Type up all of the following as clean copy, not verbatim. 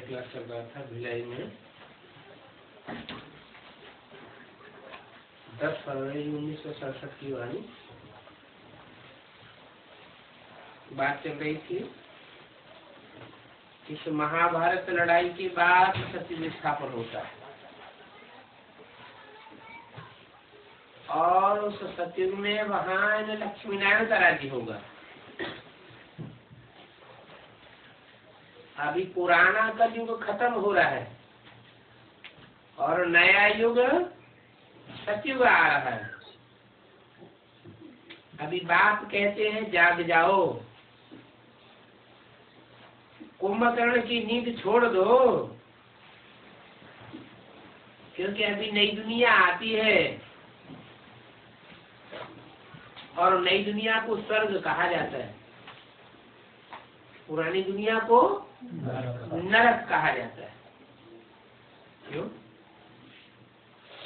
Class चल रहा था भिलाई में 10 फरवरी 1967 की वाणी बात चल रही थी। इस महाभारत लड़ाई के बाद सत्य स्थापन होता है और उस सत्युग में वहां लक्ष्मी नारायण का राज्य होगा। अभी पुराना कलयुग खत्म हो रहा है और नया युग सतयुग आ रहा है। अभी बाप कहते हैं जाग जाओ, कुंभकर्ण की नींद छोड़ दो, क्योंकि अभी नई दुनिया आती है और नई दुनिया को स्वर्ग कहा जाता है, पुरानी दुनिया को नरक कहा जाता है। क्यों?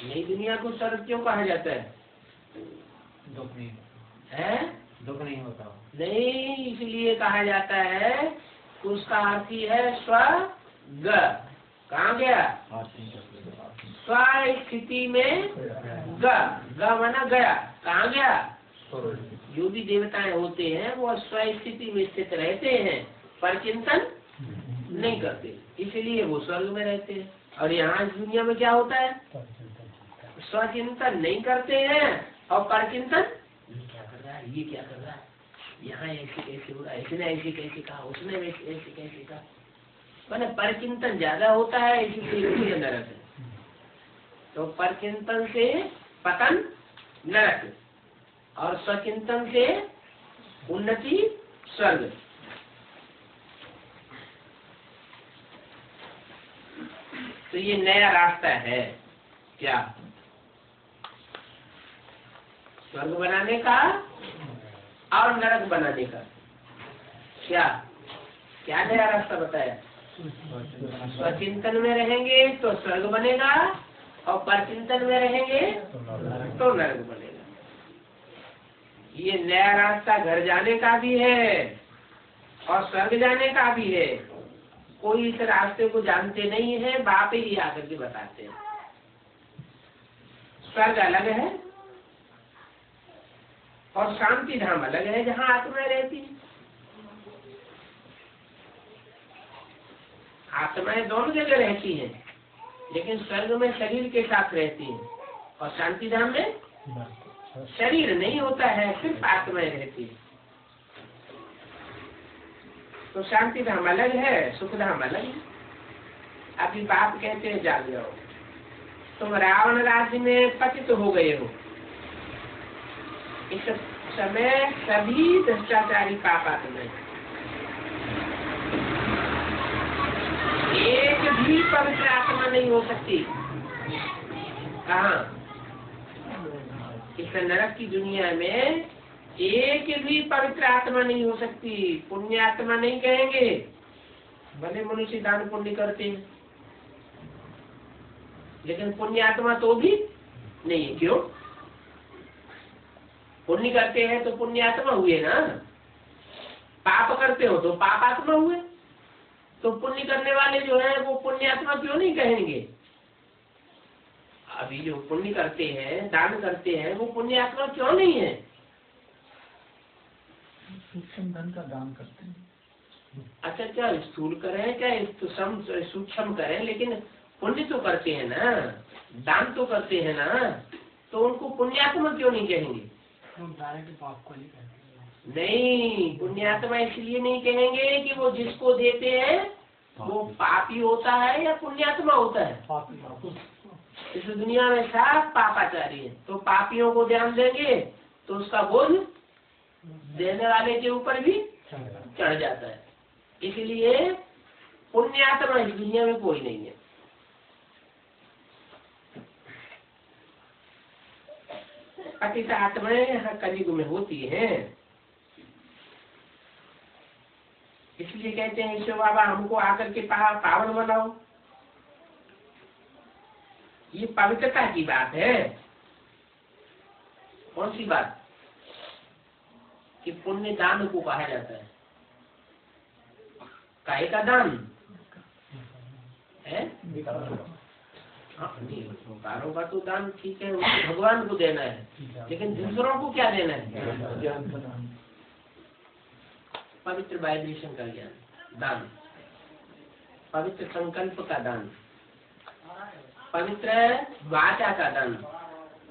नई दुनिया को स्वर्ग क्यों कहा जाता है? दुख नहीं है, दुख नहीं होता नहीं, इसलिए कहा जाता है कि उसका अर्थ ही है स्वर्ग। कहाँ गया? स्व स्थिति में ग माना गया। कहाँ गया? जो भी देवताएं होते हैं वो स्व स्थिति में स्थित रहते हैं पर चिंतन नहीं करते, इसलिए वो स्वर्ग में रहते हैं। और यहाँ इस दुनिया में क्या होता है? स्वचिंतन नहीं करते हैं और पर चिंतन ये क्या कर रहा है, ये क्या कर रहा है, यहाँ ऐसे कैसे हो रहा है, इसने ऐसे कैसे कहा, उसने ऐसे कैसे कहा, मैंने पर चिंतन ज्यादा होता है, इसलिए नरक है। तो पर चिंतन से पतन नरक और स्वचिंतन से उन्नति स्वर्ग। तो ये नया रास्ता है क्या? स्वर्ग बनाने का और नरक बनाने का। क्या क्या नया रास्ता बताया? स्वचिंतन में रहेंगे तो स्वर्ग बनेगा और परचिंतन में रहेंगे तो नरक बनेगा। ये नया रास्ता घर जाने का भी है और स्वर्ग जाने का भी है। कोई इस रास्ते को जानते नहीं है, बाप ही आकर के बताते हैं। स्वर्ग अलग है और शांति धाम अलग है, जहाँ आत्मा रहती है। आत्माएं दोनों जगह रहती हैं, लेकिन स्वर्ग में शरीर के साथ रहती है और शांति धाम में शरीर नहीं होता है, सिर्फ आत्माएं रहती है। तो शांति धाम अलग है, सुख धाम अलग है। अभी बाप कहते हैं जाग जाओ, तुम रावण राज्य में पतित हो गए हो। इस समय सभी भ्रष्टाचारी पापात्मा, एक भी पवित्र आत्मा नहीं हो सकती। कहाँ? इस नरक की दुनिया में एक भी पवित्र आत्मा नहीं हो सकती। पुण्य आत्मा नहीं कहेंगे, भले मनुष्य दान पुण्य करते हैं, लेकिन पुण्य आत्मा तो भी नहीं है। क्यों? पुण्य करते हैं तो पुण्य आत्मा हुए ना, पाप करते हो तो पाप आत्मा हुए। तो पुण्य करने वाले जो है वो पुण्य आत्मा क्यों नहीं कहेंगे? अभी जो पुण्य करते हैं, दान करते हैं, वो पुण्य आत्मा क्यों नहीं है? सूक्ष्म धन का दान करते हैं। अच्छा, क्या स्थूल करें, क्या सूक्ष्म करें, लेकिन पुण्य तो करते हैं ना, दान तो करते हैं ना, तो उनको पुण्यात्मा क्यों नहीं कहेंगे? पाप को नहीं कहेंगे। नहीं, पुण्यात्मा इसलिए नहीं कहेंगे कि वो जिसको देते हैं वो पापी होता है या पुण्यात्मा होता है। इस दुनिया में सब पापाचारी है, तो पापियों को ध्यान देंगे तो उसका बोझ देने वाले के ऊपर भी चढ़ जाता है। इसलिए पुण्यात्मा इस दुनिया में कोई नहीं है। पतित आत्माएं कलयुग में होती हैं। इसलिए कहते हैं ईश्वर बाबा हमको आकर के पावन बनाओ। ये पवित्रता की बात है। कौन सी बात? कि पुण्य दान को कहा जाता है। काहे का दान है? विकारों का तो दान ठीक है, उसको भगवान को देना है, लेकिन दूसरों को क्या देना है? पवित्र वाइब्रेशन का ज्ञान दान, पवित्र संकल्प का दान, पवित्र वाचा का दान।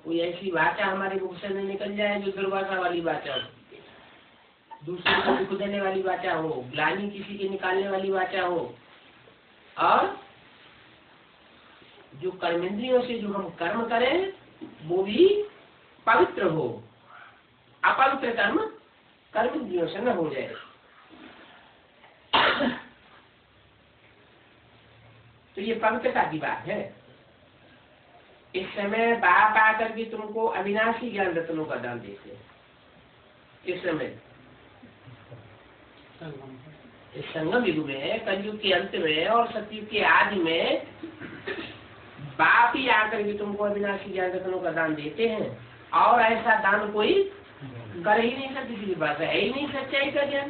कोई ऐसी वाचा हमारे मुख से नहीं निकल जाए जो दुर्वासा वाली वाचा हो, दूसरे को दुख देने वाली वाचा हो, ग्लानि किसी के निकालने वाली वाचा हो, और जो कर्मेंद्रियों से जो हम कर्म करें वो भी पवित्र हो। अपवित्र कर्म कर्मेंद्रियों से न हो जाए। तो ये पवित्रता की बात है। इस समय बाप आकर के तुमको अविनाशी ज्ञान रत्नों का दान देते हैं। इस समय इस संगम युग में, कलयुग के अंत में और सतयुग के आदि में बाप ही आकर के तुमको अविनाशी ज्ञान रत्नों का दान देते हैं। और ऐसा दान कोई कर ही नहीं सकती। किसी बात है ही नहीं सच्चाई का ज्ञान।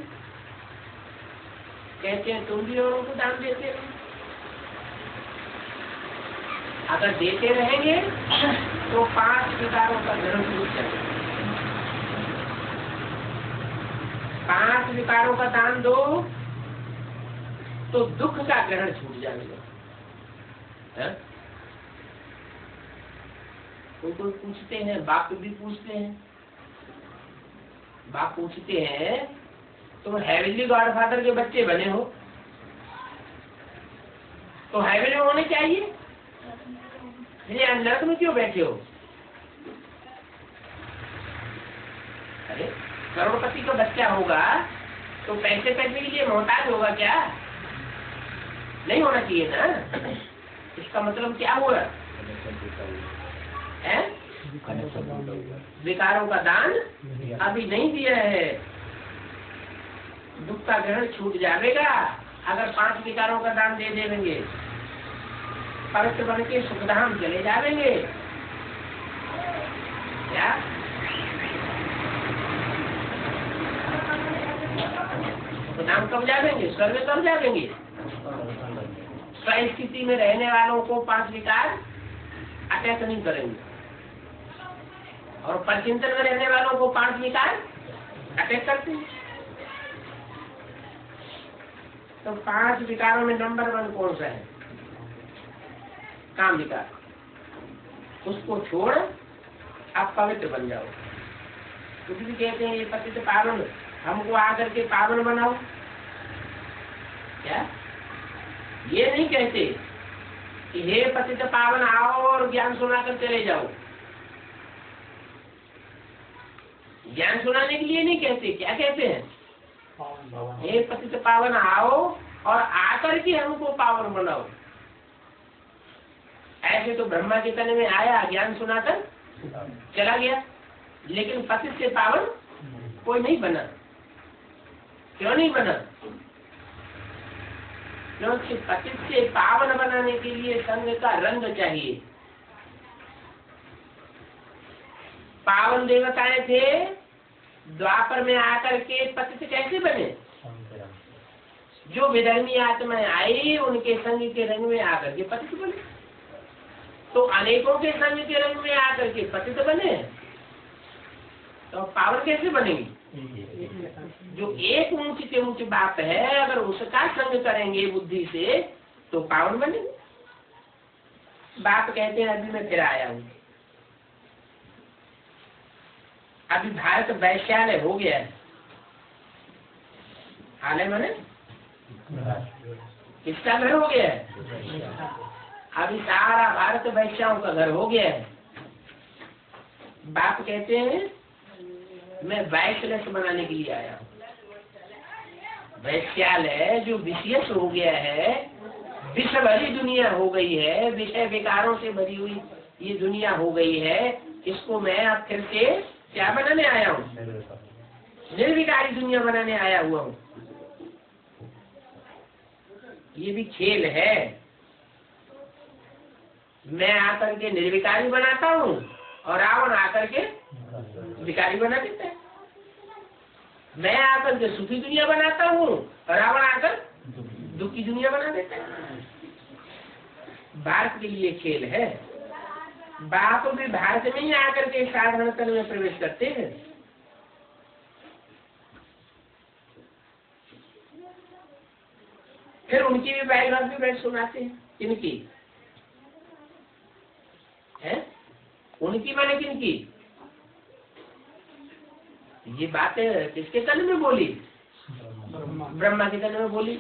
कहते हैं तुम भी औरों को दान देते हो। अगर देते रहेंगे तो 5 विकारों का ग्रहण छूट जाएगा। 5 विकारों का दान दो तो दुख का ग्रहण छूट जाएगा। कोई पूछते हैं, बाप भी पूछते हैं, बाप पूछते हैं तुम हेवनली गॉडफादर के बच्चे बने हो तो हेवन में होने चाहिए, ये नरक में क्यों बैठे हो? अरे करोड़पति का बच्चा होगा तो पैसे करने के लिए मोहताज होगा क्या? नहीं होना चाहिए ना। इसका मतलब क्या हुआ है? विकारों का दान अभी नहीं दिया है। दुख का ग्रहण छूट जाएगा अगर 5 विकारों का दान दे देंगे। पवित्र बन के सुखधाम चले जाएंगे। क्या सुखधाम कब जाएंगे? स्वर्ग कब जाएंगे? स्थिति में रहने वालों को 5 विकार अटैक नहीं करेंगे और परचिंतन में रहने वालों को 5 विकार अटैक करते हैं। तो 5 विकारों में नंबर 1 कौन सा है? काम विकार। उसको छोड़ आप पवित्र बन जाओ। कुछ भी कहते हैं ये पतित पावन, हमको आकर के पावन बनाओ। क्या ये नहीं कहते कि हे पतित पावन आओ और ज्ञान सुनाकर चले जाओ। ज्ञान सुनाने के लिए नहीं कहते। क्या कहते हैं? हे पतित पावन आओ और आकर के हमको पावन बनाओ। ऐसे तो ब्रह्मा के तन में आया, ज्ञान सुनाकर चला गया, लेकिन पतित से पावन कोई नहीं बना। क्यों नहीं बना? क्योंकि पतित से पावन बनाने के लिए संग का रंग चाहिए। पावन देवताएं थे, द्वापर में आकर के पतित कैसे बने? जो विधर्मी आत्माएं आई उनके संग के रंग में आकर के पतित बने। तो अनेकों के संग के रंग में आकर के पतित बने तो पावन कैसे बनेगी? जो एक ऊंच के ऊंच बात है, अगर उसका संग करेंगे बुद्धि से तो पावन बनेंगे। बाप कहते हैं अभी मैं फिर आया हूँ। अभी भारत वैश्यालय हो गया है। हाल मैंने किसका घर हो गया है? अभी सारा भारत वैश्याओं का घर हो गया है। बाप कहते हैं मैं वैश्यलय बनाने के लिए आया हूँ। वैश्यालय जो विशेष हो गया है, विश्व भरी दुनिया हो गई है, विषय विकारों से भरी हुई ये दुनिया हो गई है। इसको मैं अब फिर से क्या बनाने आया हूँ? निर्विकारी दुनिया बनाने आया हुआ हूँ। ये भी खेल है। मैं आकर के निर्विकारी बनाता हूँ और रावण आकर के विकारी बना देता है। मैं आकर के सुखी दुनिया बनाता हूँ और रावण आकर दुखी दुनिया बना देता है। भारत के लिए खेल है। बाप भी भारत में ही आकर के साधारण तन में प्रवेश करते हैं। फिर उनकी भी बायोग्राफी बैठ सुनाते हैं। किनकी है? उनकी माने किनकी? ये बातें किसके तन में बोली? ब्रह्मा के तन में बोली।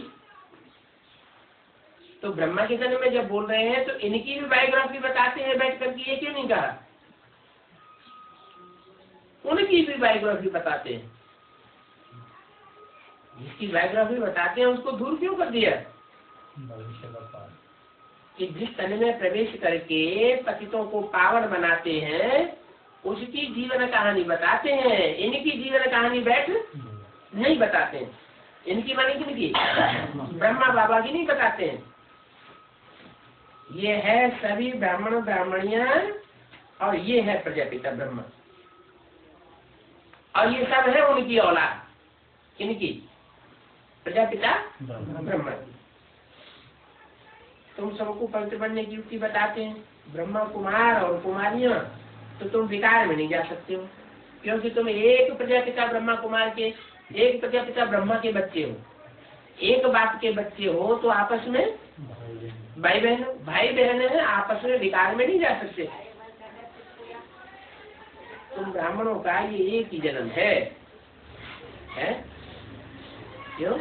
तो ब्रह्मा के तन में जब बोल रहे हैं तो इनकी भी बायोग्राफी बताते हैं बैठ करके। ये क्यों नहीं कहा? उनकी भी बायोग्राफी बताते हैं। जिसकी बायोग्राफी बताते हैं उसको दूर क्यों कर दिया? कि जिस तन में प्रवेश करके पतितों को पावन बनाते हैं उसकी जीवन कहानी बताते हैं। इनकी जीवन कहानी बैठ नहीं बताते हैं। इनकी माने किनकी? ब्रह्मा बाबा की नहीं बताते हैं। ये है सभी ब्राह्मण ब्राह्मणियां और ये है प्रजापिता ब्रह्मा और ये सब है उनकी औलाद। किनकी? प्रजापिता ब्रह्मा। तुम सबको पवित्र बनने की युक्ति बताते हैं। ब्रह्मा कुमार और कुमारियां तो तुम विकार में नहीं जा सकते हो, क्योंकि तुम एक प्रजापिता ब्रह्मा कुमार के, एक प्रजापिता ब्रह्मा के बच्चे हो, एक बाप के बच्चे हो। तो आपस में भाई बहन है, आपस में विकार में नहीं जा सकते। तुम ब्राह्मणों का ये एक ही जन्म है? क्यों?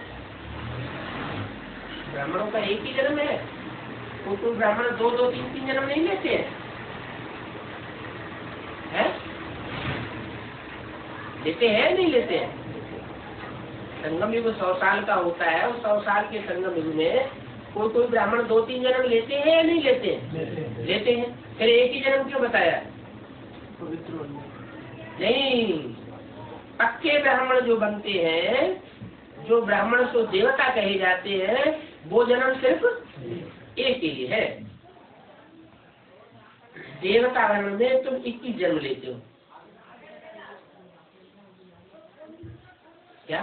ब्राह्मणों का एक ही जन्म है। तो ब्राह्मण दो दो तीन तीन जन्म नहीं लेते हैं? लेते हैं नहीं लेते हैं? संगम युग 100 साल का होता है। उस 100 साल के संगम युग में कोई ब्राह्मण 2-3 जन्म लेते हैं या नहीं लेते हैं? लेते हैं। फिर एक ही जन्म क्यों बताया? नहीं, पक्के ब्राह्मण जो बनते हैं, जो ब्राह्मण तो देवता कहे जाते हैं, वो जन्म सिर्फ एक ही है। देवता वर्ण में तुम 21 जन्म लेते हो। क्या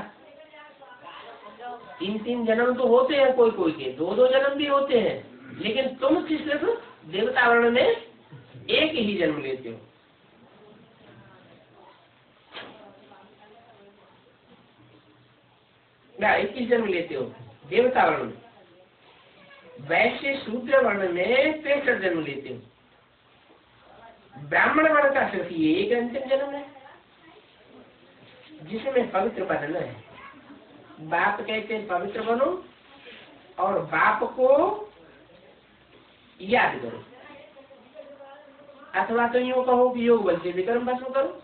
3-3 जन्म तो होते हैं, कोई के 2-2 जन्म भी होते हैं, लेकिन तुम सिर्फ देवता वर्ण में एक ही जन्म लेते हो। क्या 21 जन्म लेते हो देवता वर्ण में? वैश्य शूद्र वर्ण में 63 जन्म लेते हो। ब्राह्मण वर्ण का सिर्फ ये एक अंतिम जन्म है जिसमें पवित्र बनना है। बाप कहते हैं पवित्र बनो और बाप को याद करो, अथवा तो यूँ कहो कि योग बल से विक्रम भस्म करो।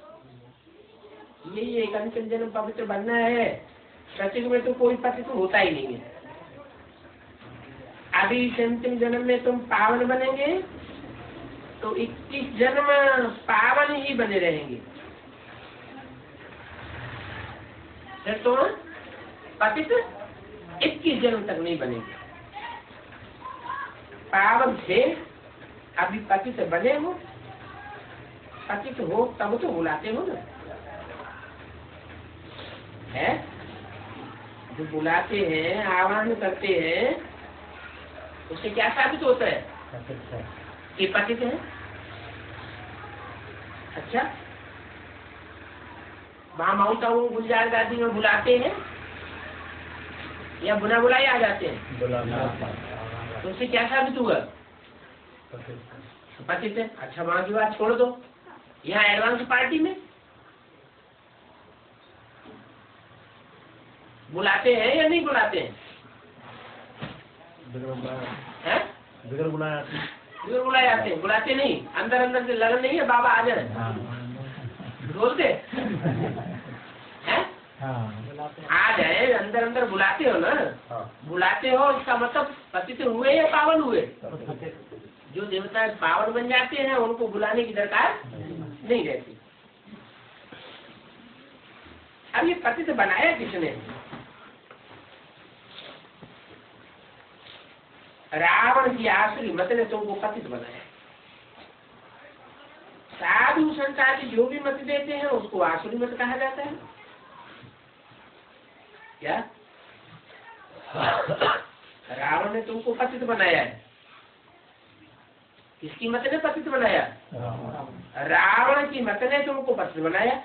यही एक अंतिम जन्म पवित्र बनना है। सचिव में तो कोई पतित होता ही नहीं है। अभी अंतिम जन्म में तुम पावन बनेंगे तो 21 जन्म पावन ही बने रहेंगे। फिर तो पतित 21 जन्म तक नहीं बनेंगे। पावन थे, अभी पतित बने हो, पतित हो तब तो बुलाते हो ना। है जो बुलाते हैं, आह्वान करते हैं, उससे क्या साबित होता है कि पतित है। अच्छा, वहाँ माउंट आबू गुलजार गादी में बुलाते हैं या बुला बुलाए आ जाते हैं? तो उससे क्या साबित हुआ? पतित है। अच्छा, वहाँ की बात छोड़ दो, यहाँ एडवांस पार्टी में बुलाते हैं या नहीं बुलाते हैं? बिगड़ बुलाए आते हैं। बुलाते नहीं, अंदर अंदर से लगन नहीं है बाबा आ जाए बोलते हैं? आ जाए, अंदर अंदर बुलाते हो ना। बुलाते हो, इसका मतलब पतित हुए या पावन हुए? जो देवता पावन बन जाते हैं उनको बुलाने की दरकार नहीं रहती। अब ये पतित बनाया किसने? रावण की आसुरी मत ने तुमको पतित बनाया। साधु संत आदि जो भी मत देते हैं उसको आसुरी मत कहा जाता है। क्या रावण ने तुमको पतित बनाया है? किसकी मत ने पतित बनाया? रावण की मत ने तुमको पतित बनाया,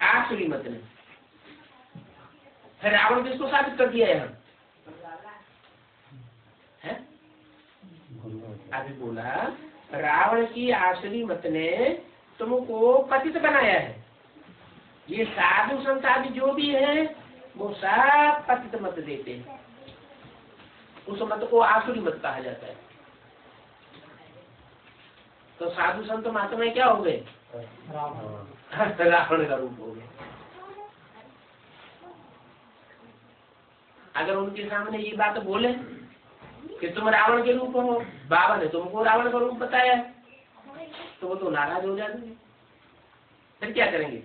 आसुरी मत ने। फिर रावण किसको साबित कर दिया यहाँ? है अभी बोला रावण की आसुरी मत ने तुमको पतित बनाया है। ये साधु संत आदि जो भी है वो सब पतित मत देते हैं, उस मत को आसुरी मत कहा जाता है। तो साधु संत महात्मा क्या हो गए? रावण का रूप हो गए। अगर उनके सामने ये बात बोले कि तुम रावण के रूप हो, बाबा ने तुमको रावण का रूप बताया, तो वो तो नाराज हो जाएंगे। फिर क्या करेंगे?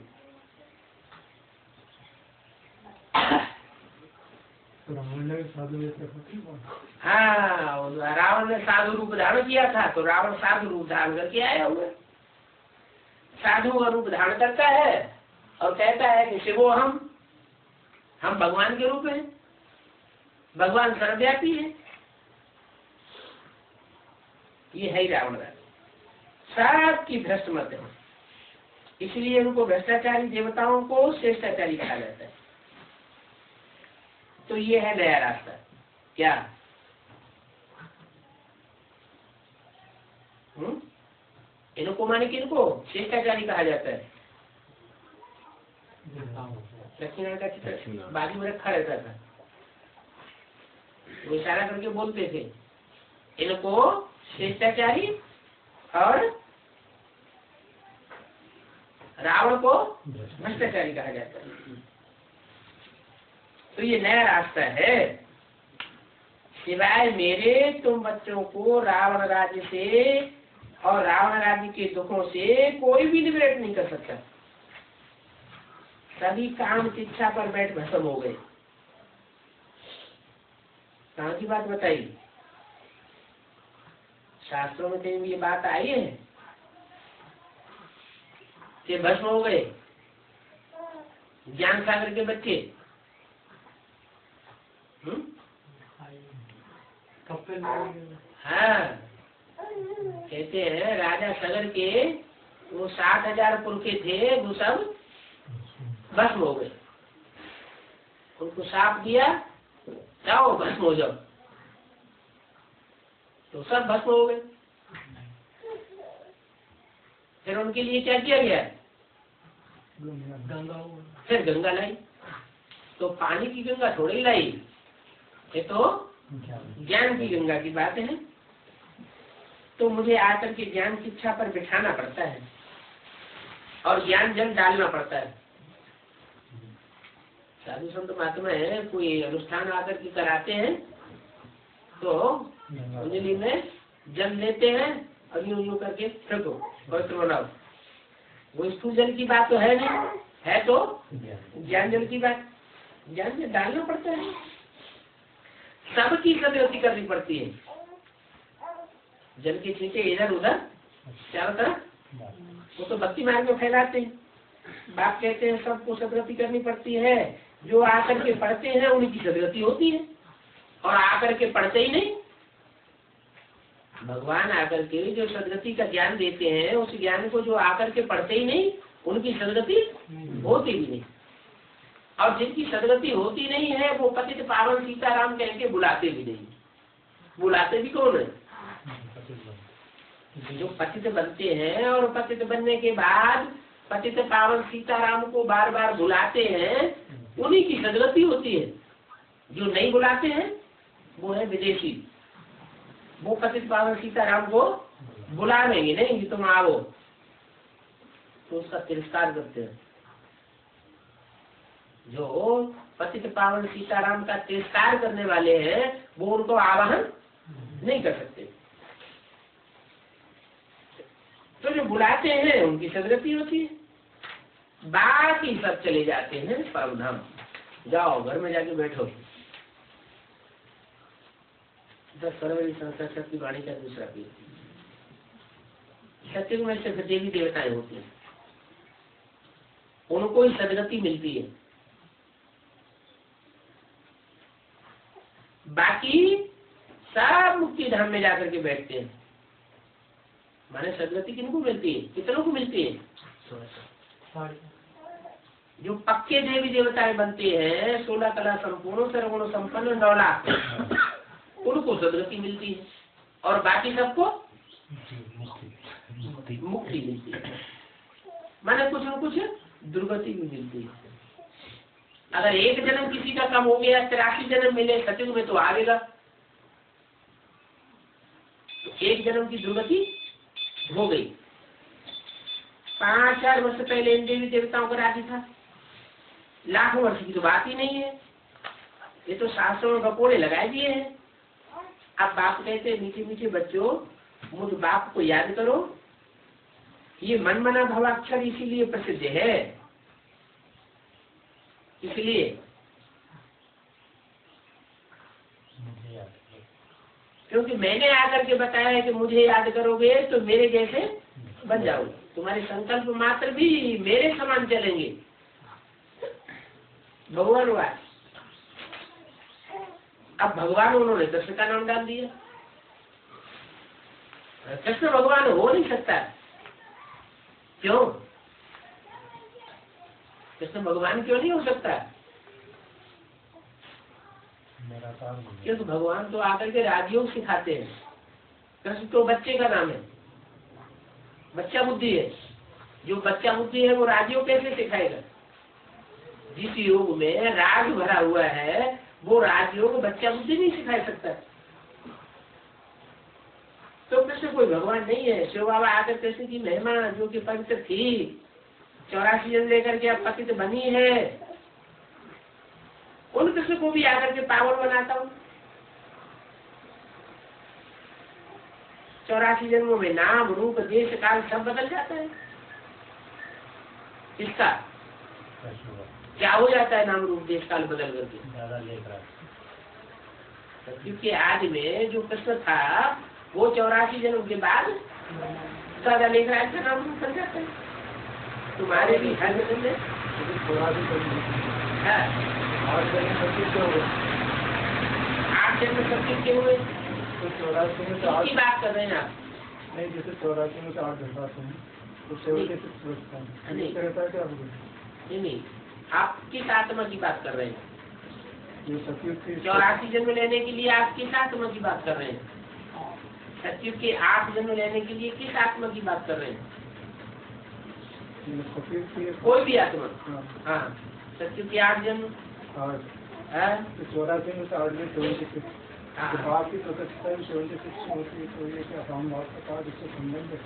हाँ, रावण ने साधु रूप धारण किया था तो रावण साधु रूप धारण करके आया हुआ। साधु का रूप धारण करता है और कहता है कि शिवो हम भगवान के रूप हैं, भगवान सर्वव्यापी है। ये है ही रावण राज, सबकी भ्रष्ट मत है। इसलिए उनको भ्रष्टाचारी देवताओं को श्रेष्ठाचारी कहा जाता है। तो ये है नया रास्ता। क्या इनको माने किनको श्रेष्ठाचारी कहा जाता है? लक्ष्मीनारायण का चित्र बाजू में रखा रहता था, वो इशारा करके बोलते थे इनको श्रेष्ठाचारी और रावण को भ्रष्टाचारी कहा जाता है। तो ये नया रास्ता है। सिवाय मेरे तुम बच्चों को रावण राज्य से और रावण राज्य के दुखों से कोई भी लिबरेट नहीं कर सकता। सभी काम की इच्छा पर बैठ भस्म हो गए। कहाँ की बात बताई? शास्त्रों में कहीं ये बात आई है कि भस्म हो गए ज्ञान सागर के बच्चे? हाँ, कहते हैं राजा सगर के वो 60,000 पुरखे थे, वो सब भस्म हो गए। उनको साप दिया, जाओ भस्म हो जाओ, तो सब भस्म हो गए। फिर उनके लिए क्या किया गया? फिर गंगा लाई। तो पानी की गंगा थोड़ी लाई, ये तो ज्ञान की गंगा की बात है। तो मुझे आकर के ज्ञान की इच्छा पर बिठाना पड़ता है और ज्ञान जल डालना पड़ता है। साधु संत महात्मा है, कोई अनुष्ठान आकर के कराते हैं तो अंजलि में जल लेते हैं और यूं यूं करके फेंको, पवित्र बनाओ। वो स्थूल जल की बात तो है नहीं, है तो ज्ञान जल की बात। ज्ञान जल डालना पड़ता है, सबकी सदगति करनी पड़ती है। जल के छींटे इधर उधर चारों तरफ, वो तो भक्ति मार्ग में फैलाते हैं। बाप कहते हैं सबको सदगति करनी पड़ती है। जो आकर के पढ़ते हैं उनकी सदगति होती है, और आकर के पढ़ते ही नहीं। भगवान आकर के जो सदगति का ज्ञान देते हैं, उस ज्ञान को जो आकर के पढ़ते ही नहीं, उनकी सदगति होती भी नहीं। और जिनकी सदगति होती नहीं है वो पतित पावन सीताराम कह के बुलाते भी नहीं। बुलाते भी कौन है? जो पतित बनते हैं और पतित बनने के बाद पतित पावन सीताराम को बार बार बुलाते हैं, उन्हीं की सदगति होती है। जो नहीं बुलाते हैं वो है विदेशी। वो पतित पावन सीताराम को बुलावेंगे नहीं कि तुम आओ, तो उसका तिरस्कार करते हैं। जो पतित पावन सीताराम का तिरस्कार करने वाले हैं वो उनको आवाहन नहीं कर सकते। तो जो बुलाते हैं उनकी सदगति होती है, बाकी सब चले जाते हैं परम धाम। जाओ घर में जाके बैठो। 10 फरवरी संस्था शक्ति वाणी का दूसरा पीर। सत्युग में सिर्फ देवी देवताएं होती हैं, उनको ही सदगति मिलती है, बाकी सब मुक्ति धाम में जाकर के बैठते हैं। माने सदगति किनको मिलती है, कितनों को मिलती है? जो पक्के देवी देवताएं बनते हैं, 16 कला संपूर्ण सर्वगुण संपन्न 9 लाख, उनको सदगति मिलती है और बाकी सबको मुक्ति मिलती है। माने कुछ न कुछ दुर्गति भी मिलती है। अगर एक जन्म किसी का कम हो गया, 83 जन्म मिले सतयुग में तो आएगा, तो एक जन्म की दुर्गति हो गई। 5000 वर्ष पहले इन देवी देवताओं का राज्य था, लाखों वर्ष की तो बात ही नहीं है। ये तो शास्त्रों में गपोड़े लगाए दिए हैं। अब बाप कहते हैं मीठे मीठे बच्चों, मुझ बाप को याद करो, ये मन मना भवाक्षर इसीलिए प्रसिद्ध है, इसलिए क्योंकि मैंने आकर के बताया है कि मुझे याद करोगे तो मेरे जैसे बन जाओगे, तुम्हारे संकल्प मात्र भी मेरे समान चलेंगे। भगवान वास, अब भगवान उन्होंने कृष्ण का नाम डाल दिया। कृष्ण भगवान हो नहीं सकता, क्यों? कृष्ण भगवान क्यों नहीं हो सकता? क्योंकि भगवान तो आकर के राजयोग सिखाते हैं। कृष्ण तो बच्चे का नाम है, बच्चा बुद्धि है। जो बच्चा बुद्धि है वो राजयोग कैसे सिखाएगा? जिस योग में राज भरा हुआ है वो राजयोग बच्चा बुद्धि नहीं सिखा सकता। तो कृष्ण कोई भगवान नहीं है। शिव बाबा आकर कृष्ण की महिमा जो कि पवित्र थी, 84 जन लेकर के अब पतित बनी है, उन कृष्ण को भी आकर के पावन बनाता हूँ। 84 जन्मों में नाम रूप देश काल सब बदल जाता है। इसका क्या हो जाता है? नाम रूप देश काल बदल करके। क्योंकि आज में जो कृष्ण था वो 84 जन्म के बाद ज्यादा लेख राज का नाम रूप बन जाता है। तुम्हारे भी हर जन्म में 8 जन्म सत्युग के हुए, तो 84 में तो 8 की बात कर रहे हैं आप? नहीं, जैसे 84 में तो 8 घंटा हैं, तो 76 नहीं, आप किस आत्मा की बात कर रहे हैं? जो सत्युग की 84 जन्म लेने के लिए आप किस आत्मा की बात कर रहे हैं? सत्युग के 8 जन्म लेने के लिए किस आत्मा की बात कर रहे हैं? सत्युग की कोई भी आत्मा। हाँ, सत्युग के 8 जन्म। 84 में तो 8 में 76, बाप की प्रतिष्ठा भी 76 होती है, तो ये क्या हम बात का कार्ड इससे संबंध है।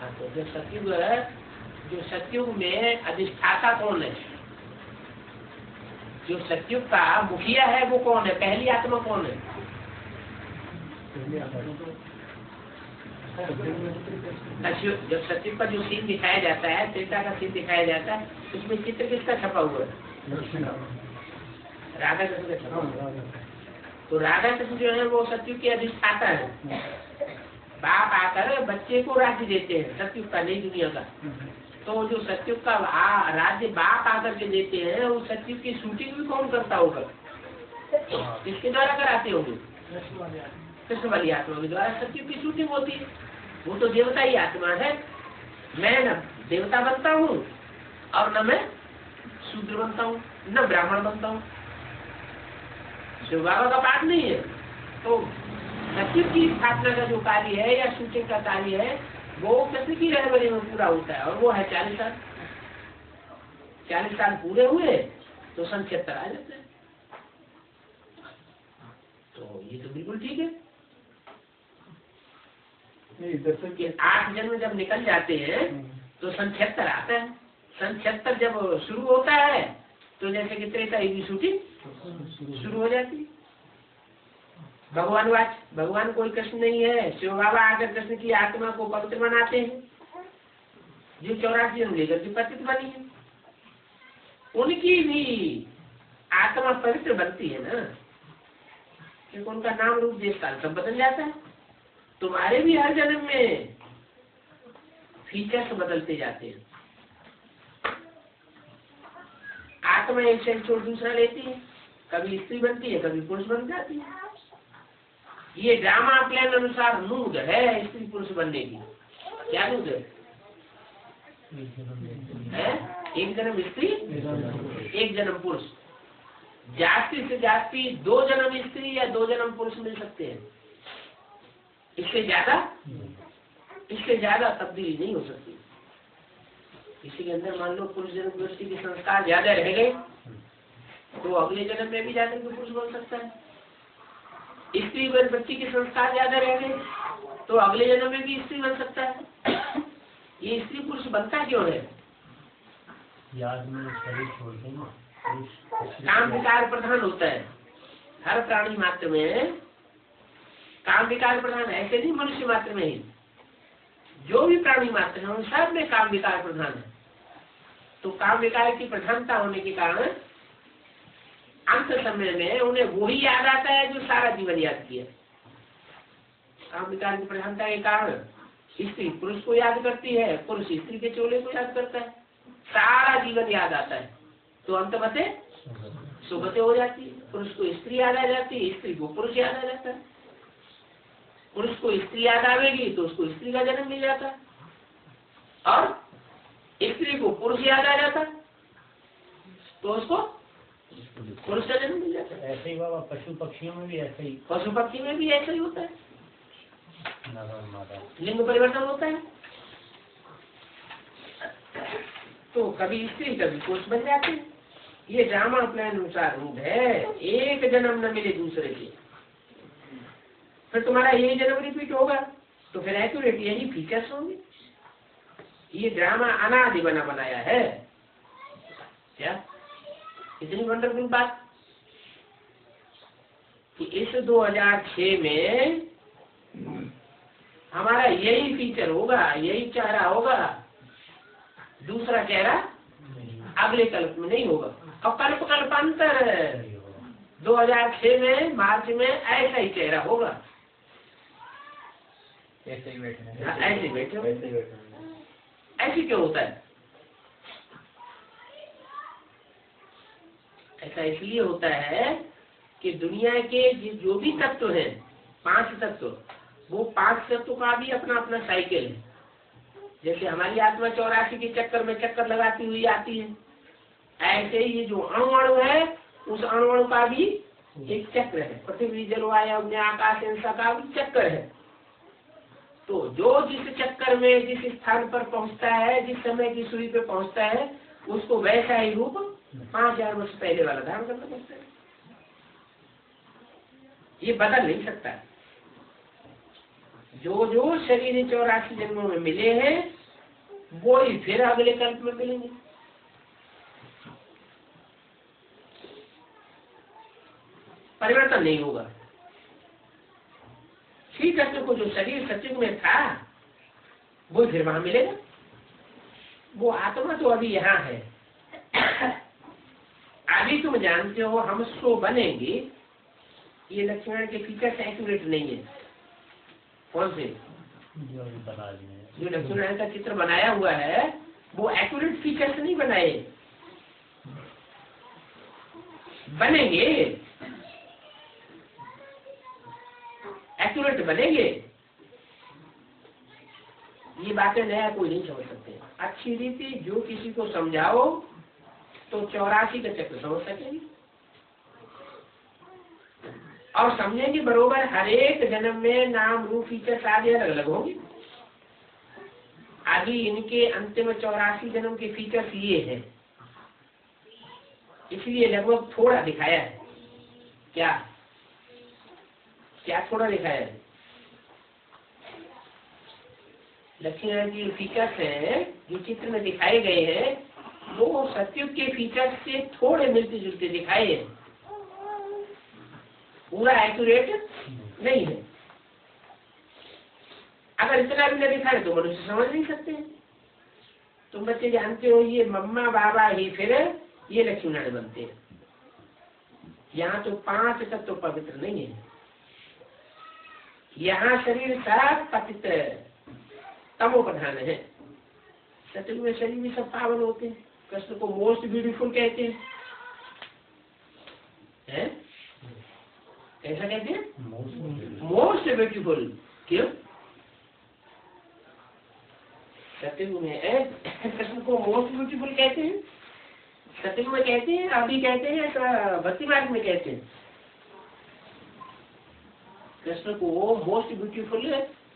हाँ, तो जो सत्युग है, जो सत्युग में अधिष्ठाता कौन है? जो सत्युग का मुखिया है वो कौन है? पहली आत्मा कौन है? जब सत्युग का जो सीन दिखाया जाता है, त्रेता का सीन दिखाया जाता है, उसमें चित्र किसका छपा हुआ है? राधा कृष्ण का छपा हुआ है। तो राधा कृष्ण जो है वो सत्युग के अधिष्ठाता है। बाप आकर बच्चे को राज्य देते हैं सत्युग का, नई दुनिया का। तो जो सत्युग का राज्य बाप आकर के देते हैं, वो सत्युग की शूटिंग भी कौन करता होगा? किसके द्वारा कराते होंगे? कृष्ण वाली आत्मा के द्वारा सत्युग की शूटिंग होती है। वो तो देवता ही आत्मा है। मैं न देवता बनता हूँ और न मैं शूद्र बनता हूँ, न ब्राह्मण बनता हूँ। शिव बाबा का पाठ नहीं है। तो सत्युग की स्थापना का जो कार्य है या शूटिंग का कार्य है, वो कृष्ण की रहबरी में पूरा होता है, और वो है 40 साल। 40 साल पूरे हुए तो सन 76 आ जाते हैं। तो ये तो बिल्कुल ठीक है। दर्शन के 8 जन्म जब निकल जाते हैं तो सन 76 आता है। सन 76 जब शुरू होता है तो जैसे कि त्रेता युग की शूटिंग शुरू हो जाती है। भगवानवाच, भगवान कोई कृष्ण नहीं है। शिव बाबा आकर कृष्ण की आत्मा को पवित्र बनाते हैं, जो 84 जन्म लेकर जो पतित बनी है, उनकी भी आत्मा पवित्र बनती है ना, क्योंकि उनका नाम रूप देश काल सब बदल जाता है। तुम्हारे भी हर जन्म में फीचर्स बदलते जाते हैं। आत्मा एक शरीर छोड़ दूसरा लेती है, कभी स्त्री बनती है, कभी पुरुष बन जाती है। ये ड्रामा प्लान अनुसार नूद है स्त्री पुरुष बनने की। क्या नूद है? एक जन्म स्त्री, एक जन्म पुरुष। जाति से जाति 2 जन्म स्त्री या 2 जन्म पुरुष मिल सकते हैं। इससे ज्यादा तब्दीली नहीं हो सकती। किसी के अंदर मान लो पुरुष जन्म दृष्टि के संस्कार ज्यादा रह गए तो अगले जन्म में भी जाकर के पुरुष बन सकता है। स्त्री बच्ची के संस्कार ज्यादा रह गए तो अगले जन्म में भी स्त्री बन सकता है। ये स्त्री पुरुष बनता क्यों है? याद में शरीर छोड़ते हैं, काम विकार प्रधान होता है हर प्राणी मात्र में। काम विकार प्रधान ऐसे नहीं मनुष्य मात्र में ही, जो भी प्राणी मात्र है उन सब में काम विकार प्रधान है। तो काम विकार की प्रधानता होने के कारण अंत समय में उन्हें वही याद आता है जो सारा जीवन याद किया। काम विकार की प्रधानता के कारण स्त्री पुरुष को याद करती है, पुरुष स्त्री के चोले को याद करता है, सारा जीवन याद आता है। तो अंततः सुगति हो जाती है। पुरुष को स्त्री याद आ जाती है, स्त्री को पुरुष याद आ जाता है। पुरुष को स्त्री याद आवेगी तो उसको स्त्री का जन्म मिल जाता है, और स्त्री को पुरुष याद आ जाता है तो उसको पुरुष का जन्म मिल जाता है। ऐसे ही बाबा पशु पक्षियों में भी ऐसे ही, पशु पक्षी में भी ऐसा ही होता है, लिंग परिवर्तन होता है। तो कभी स्त्री कभी पुरुष बन जाते हैं। ये ड्रामा प्लान अनुसार रूप है। एक जन्म न मिले दूसरे के, फिर तुम्हारा यही जन्म रिपीट होगा तो फिर एक्यूरेट यही फीचर्स होंगे। ये ड्रामा अनादि बना बनाया है। क्या इतनी वंडरफुल बात कि इस 2006 में हमारा यही फीचर होगा, यही चेहरा होगा, दूसरा चेहरा अगले कल्प में नहीं होगा। और कल्पांतर 2006 में मार्च में ऐसा ही चेहरा होगा। ऐसे ही बैठे ऐसे क्यों होता है? ऐसा इसलिए होता है कि दुनिया के जो भी तत्व हैं, 5 तत्व, वो 5 तत्व का भी अपना अपना साइकिल है। जैसे हमारी आत्मा 84 के चक्कर में चक्कर लगाती हुई आती है, ऐसे ही ये जो अणु है उस अणु का भी एक चक्र है। पृथ्वी जल वायु अग्नि आकाश इनका का भी चक्कर है। तो जो जिस चक्कर में जिस स्थान पर पहुंचता है, जिस समय की सुई पे पहुंचता है, उसको वैसा ही रूप 5000 वर्ष पहले वाला धारण करना पड़ता है। ये बदल नहीं सकता। जो जो शरीर 84 जन्मों में मिले हैं वो ही फिर अगले कल्प में मिलेंगे। परिवर्तन नहीं होगा। श्री कृष्ण को जो शरीर सत्युग में था वो फिर वहां मिलेगा। वो आत्मा तो अभी यहाँ है। अभी तुम जानते हो हम सो बनेंगे, ये लक्ष्मण के फीचर्स एक्यूरेट नहीं है। कौन से? जो लक्ष्मण का चित्र बनाया हुआ है वो एक्यूरेट फीचर्स नहीं बनाए, बनेंगे, एक्यूरेट बनेंगे। ये बातें नया कोई नहीं समझ सकते। अच्छी रीति जो किसी को समझाओ तो 84 का चक्र समझ सकेंगे और समझेंगे बरोबर। हर एक जन्म में नाम रूप फीचर्स आदि अलग अलग होंगे। अभी इनके अंतिम 84 जन्म के फीचर्स ये है, इसलिए लगभग थोड़ा दिखाया है। क्या क्या थोड़ा दिखाया है? लक्ष्मण की फीचर्स है जो चित्र में दिखाए गए हैं वो सत्युग के फीचर्स से थोड़े मिलते जुलते दिखाए हैं, पूरा एक्यूरेट नहीं है। अगर इतना भी न दिखाए तो मनुष्य समझ नहीं सकते हैं। तुम बच्चे जानते हो ये मम्मा बाबा ही फिर ये लक्ष्मी नारायण बनते हैं। यहाँ तो 5 तत्व तो पवित्र नहीं है। यहाँ शरीर सारा पवित्र तमो प्रधान है। सतयुग में शरीर भी सब पावन होते हैं। कृष्ण को मोस्ट ब्यूटीफुल कहते हैं, हैं? कैसा कहते हैं? Most beautiful. क्यों? सतयुग में कृष्ण को मोस्ट ब्यूटीफुल कहते हैं। सतयुग में कहते हैं, अभी कहते हैं, तो भक्ति मार्ग में कहते हैं। कृष्ण को मोस्ट ब्यूटीफुल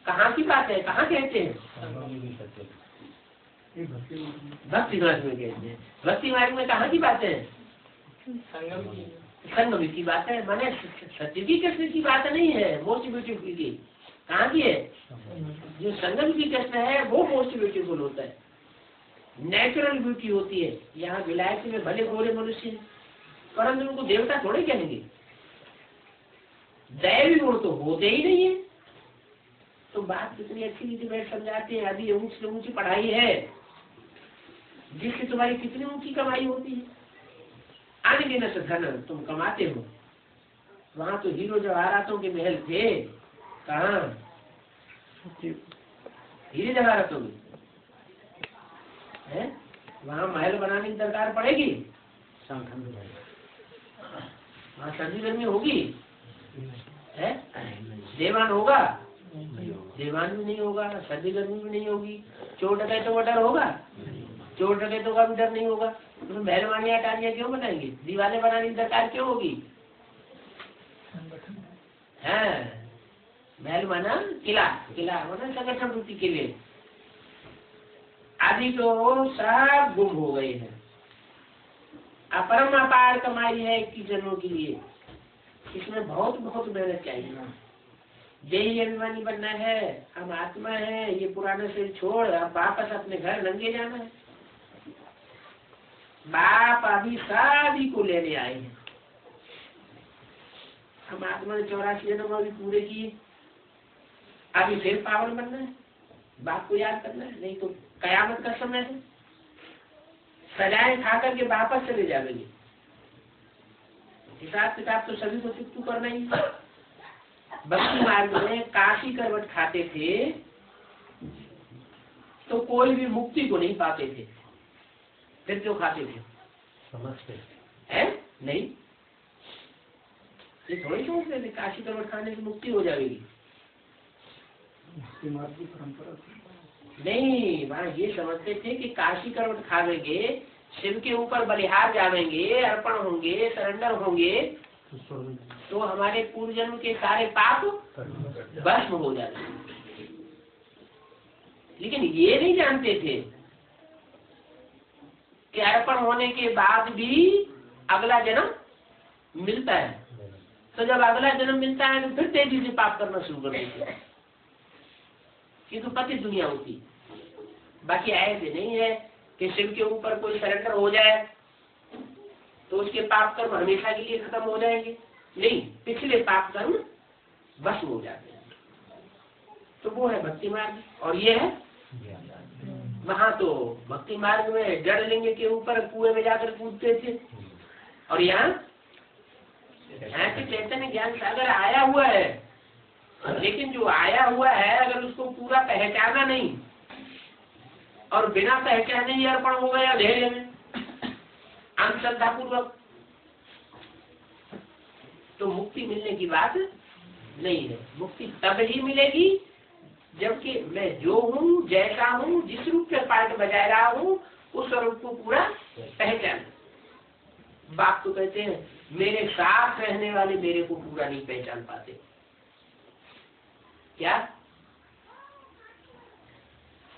कहाँ की बात है, कहाँ कहते हैं? भक्ति मार्ग में कहते हैं। भक्ति मार्ग में कहाँ की बात है? संगम की बात है। माने सत्य की कृष्ण की बात नहीं है मोस्ट ब्यूटीफुल की। कहाँ की है? जो संगम की कृष्ण है वो मोस्ट ब्यूटीफुल होता है। नेचुरल ब्यूटी होती है। यहाँ विलायती में भले गोरे मनुष्य हैं, परंतु उनको देवता थोड़े कहेंगे। दैवी गुण तो होते ही नहीं है। तो बात कितनी अच्छी रीति बैठ समझाते हैं। अभी ऊंची से ऊंची पढ़ाई है जिससे तुम्हारी कितनी ऊंची कमाई होती है। आने देना से धन तुम कमाते हो। वहां तो हीरो जवाहरातों के महल थे। कहाँ? हीरे जवाहरातों में है। वहाँ महल बनाने की दरकार पड़ेगी। वहाँ सर्दी गर्मी होगी है? देवान होगा? देवान भी नहीं होगा, सर्दी गर्मी भी नहीं होगी। चोर डकैतों का डर होगा? चोर डकैतों का भी डर नहीं होगा। तो महल मानिया टालियां क्यों बनाएंगे? दीवारें बनाने की दरकार क्यों होगी? है महल माना किला, किला माना संगठन रूपी किले आदि तो सब गुम हो गए हैं। अपरम अपार कमाई है 21 जन्मों के लिए। इसमें बहुत बहुत मेहनत चाहिए। यही अभिमानी बनना है, हम आत्मा है, ये पुराने से छोड़ अब वापस अपने घर नंगे जाना है। बाप अभी सभी को लेने आए हैं। हम आत्मा ने 84 जन्म अभी पूरे किए। अभी फिर पावन बनना है, बाप को याद करना है। नहीं तो कयामत का समय है, सजाएं खा करके वापस चले जाएंगे। हिसाब किताब तो सभी को चुप करना ही। भक्ति मार्ग में काशी करवट खाते थे तो कोई भी मुक्ति को नहीं पाते थे। फिर क्यों खाते थे? समझते हैं? नहीं, ये थोड़ी सोचते थे काशी करवट खाने से मुक्ति हो जाएगी। परंपरा नहीं, वहाँ ये समझते थे कि काशी करवट खावेंगे, शिव के ऊपर बलिहार जावेंगे, अर्पण होंगे, सरेंडर होंगे तो हमारे पूर्व जन्म के सारे पाप भस्म हो जाते। लेकिन ये नहीं जानते थे कि अर्पण होने के बाद भी अगला जन्म मिलता है। तो जब अगला जन्म मिलता है तो फिर तेजी से पाप करना शुरू कर देते। ये तो पति दुनिया होती। बाकी ऐसे नहीं है कि शिव के ऊपर कोई सरेंडर हो जाए तो उसके पाप कर्म हमेशा के लिए खत्म हो जाएंगे। नहीं, पिछले पाप कर्म भस्म हो जाते हैं। तो वो है भक्ति मार्ग। और ये है वहाँ तो भक्ति मार्ग में जड़ लिंग के ऊपर कुएं में जाकर कूदते थे। और यहाँ के चैतन्य ज्ञान सागर आया हुआ है, लेकिन जो आया हुआ है अगर उसको पूरा पहचाना नहीं और बिना पहचाने ही अर्पण हो गया अंधेरे में अंधश्रद्धा पूर्वक, तो मुक्ति मिलने की बात नहीं है। मुक्ति तब ही मिलेगी जबकि मैं जो हूँ, जैसा हूँ, जिस रूप में पाठ बजा रहा हूँ उस स्वरूप को पूरा पहचान। बाप तो कहते हैं मेरे साथ रहने वाले मेरे को पूरा नहीं पहचान पाते। क्या?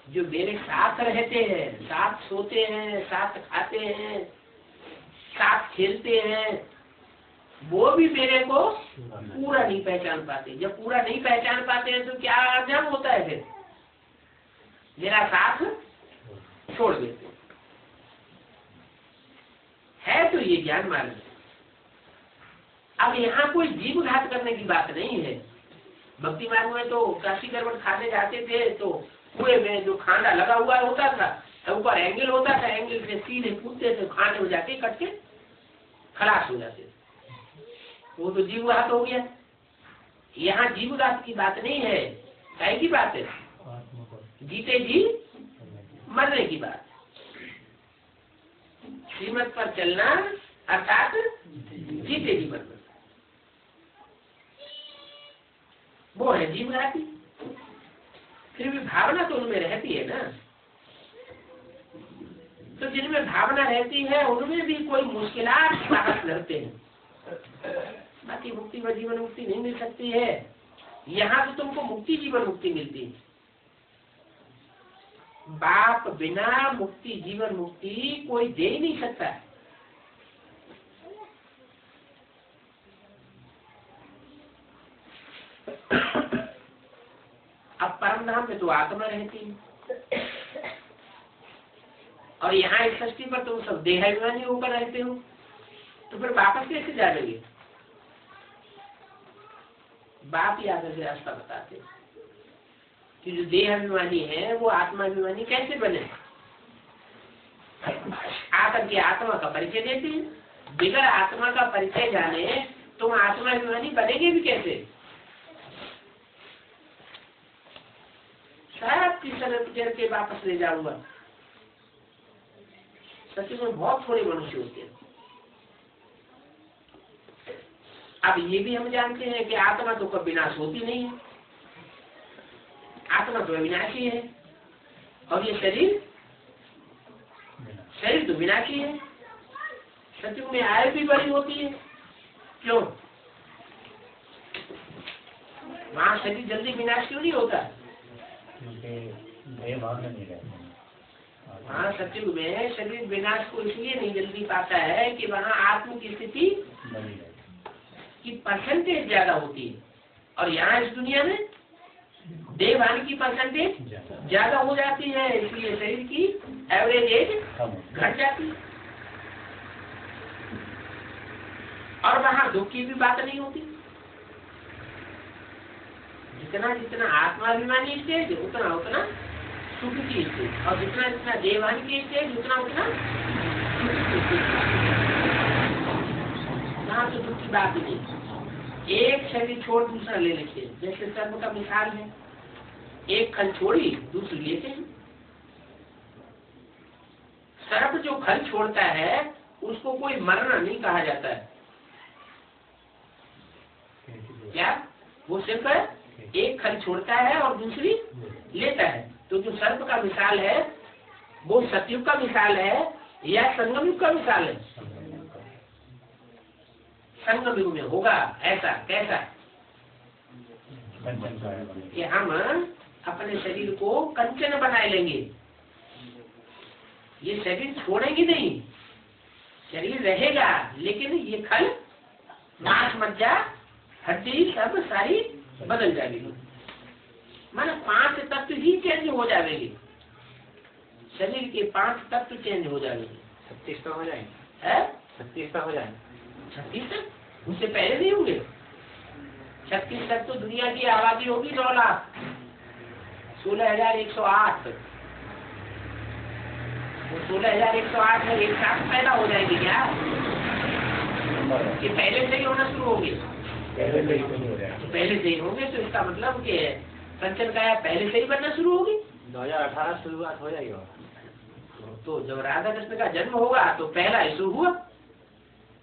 जो मेरे साथ रहते हैं, साथ सोते हैं, साथ खाते हैं, साथ खेलते हैं, वो भी मेरे को पूरा नहीं पहचान पाते। जब पूरा नहीं पहचान पाते हैं तो क्या अंजाम होता है? फिर मेरा साथ छोड़ देते है। तो ये ज्ञान मार्ग। अब यहाँ कोई जीव घात करने की बात नहीं है। भक्ति मार्ग में तो काशी गरबट खाने जाते थे तो कुएं में जो खांडा लगा हुआ होता था तो ऊपर एंगल होता था, एंगल से सीधे कूदते थे, खाने में जाके कट के खलास हो जाते थे। वो तो जीवघात हो गया। यहाँ जीवघात की बात नहीं है, काय की बात है? जीते जी मरने की बात। श्रीमत पर चलना अर्थात जीते जी मरना, वो है जीवघाती। फिर भी भावना तो उनमें रहती है ना। तो जिनमें भावना रहती है उनमें भी कोई मुश्किलात साहस करते हैं। बाकी मुक्ति व जीवन मुक्ति नहीं मिल सकती है। यहाँ तो तुमको मुक्ति जीवन मुक्ति मिलती है। बाप बिना मुक्ति जीवन मुक्ति कोई दे ही नहीं सकता। अब परम धाम में तो आत्मा रहती है और यहाँ इस सृष्टि पर तुम सब देहाभिमानी होकर रहते हो, तो फिर वापस कैसे जाओगे? बाप ही आगे से रास्ता बताते कि जो देहाभिमानी है वो आत्माभिमानी कैसे बने। आकर के आत्मा का परिचय देते हैं। बिगर आत्मा का परिचय जाने तुम आत्माभिमानी बनेंगे भी कैसे? शायद किसी के वापस ले जाऊंगा। सच में बहुत थोड़े मनुष्य होते हैं। अब ये भी हम जानते हैं कि आत्मा तो कभी विनाश होती नहीं है, आत्मा तो अविनाशी है और ये शरीर तो विनाशी है। सत्युग में आयु भी बड़ी होती है। क्यों? वहाँ शरीर जल्दी विनाश क्यों नहीं होता? हाँ, सत्युग में शरीर विनाश को इसलिए नहीं जल्दी पाता है कि वहाँ आत्म की स्थिति की परसेंटेज ज्यादा होती है और यहाँ इस दुनिया में देवान की परसेंटेज ज्यादा हो जाती है, इसलिए शरीर की एवरेज एज घट जाती है। और वहाँ दुख की भी बात नहीं होती। जितना जितना आत्माभिमानी स्टेज उतना उतना सुख की स्टेज, और जितना जितना देवान की स्टेज उतना उतना यहाँ तो दुख की बात ही नहीं। एक शरीर छोड़ दूसरा ले लेते हैं, जैसे सर्प का मिसाल है। एक खल छोड़ी दूसरी लेते हैं। सर्प जो खल छोड़ता है उसको कोई मरना नहीं कहा जाता है। क्या? वो सिर्फ एक खल छोड़ता है और दूसरी लेता है। तो जो सर्प का मिसाल है वो सतयुग का मिसाल है या संगम युग का मिसाल है? संगम युग में होगा ऐसा। कैसा? कि हम अपने शरीर को कंचन बनाए लेंगे। ये शरीर छोड़ेंगे नहीं, शरीर रहेगा, लेकिन ये खल मांस मज्जा हड्डी सब सारी बदल जाएगी। माने 5 तत्व ही चेंज हो जाएंगे। शरीर के 5 तत्व चेंज हो जाएंगे। 36 हो जाएंगे है? 36 हो जाएंगे। 36 तक उससे पहले नहीं होंगे। 36 तक तो दुनिया की आबादी होगी 9 लाख 16,108 तक। वो 16,108 में एक साथ पैदा हो जाएंगे क्या? कि पहले से ही होना शुरू होंगे? पहले से ही होंगे। तो इसका मतलब कि कंचन काया पहले से ही बनना शुरू होगी। 2018 शुरुआत हो जाएगी। तो जब राधा कृष्ण का जन्म होगा तो पहला इशू हुआ।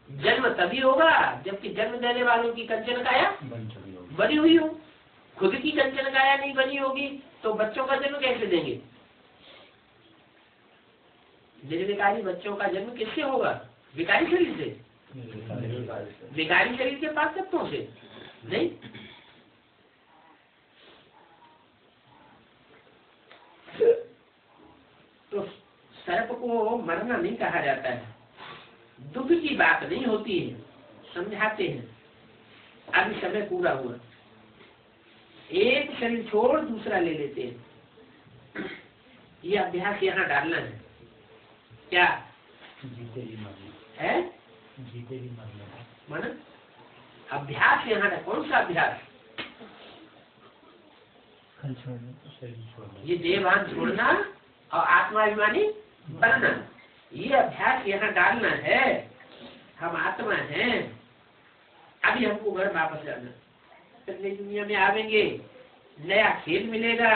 जन्म तभी होगा जबकि जन्म देने वालों की कंचन काया बनी हुई हो। खुद की कंचन काया नहीं बनी होगी तो बच्चों का जन्म कैसे देंगे? निर्विकारी बच्चों का जन्म किससे होगा? विकारी शरीर से। विकारी शरीर के 5 तत्वों से नहीं। तो सर्प को मरना नहीं कहा जाता है। दुख की बात नहीं होती है, समझाते हैं। अभी समय पूरा हुआ, एक शरीर छोड़ दूसरा ले लेते हैं। ये अभ्यास यहाँ डालना है। क्या? जीते जी मरना है। जीते जी मरना माना अभ्यास यहाँ। कौन सा अभ्यास? ये देहभान छोड़ना और आत्माभिमानी बनना, ये अभ्यास यहाँ डालना है। हम आत्मा हैं, अभी हमको घर वापस जाना, फिर नई दुनिया में आवेंगे, नया खेल मिलेगा।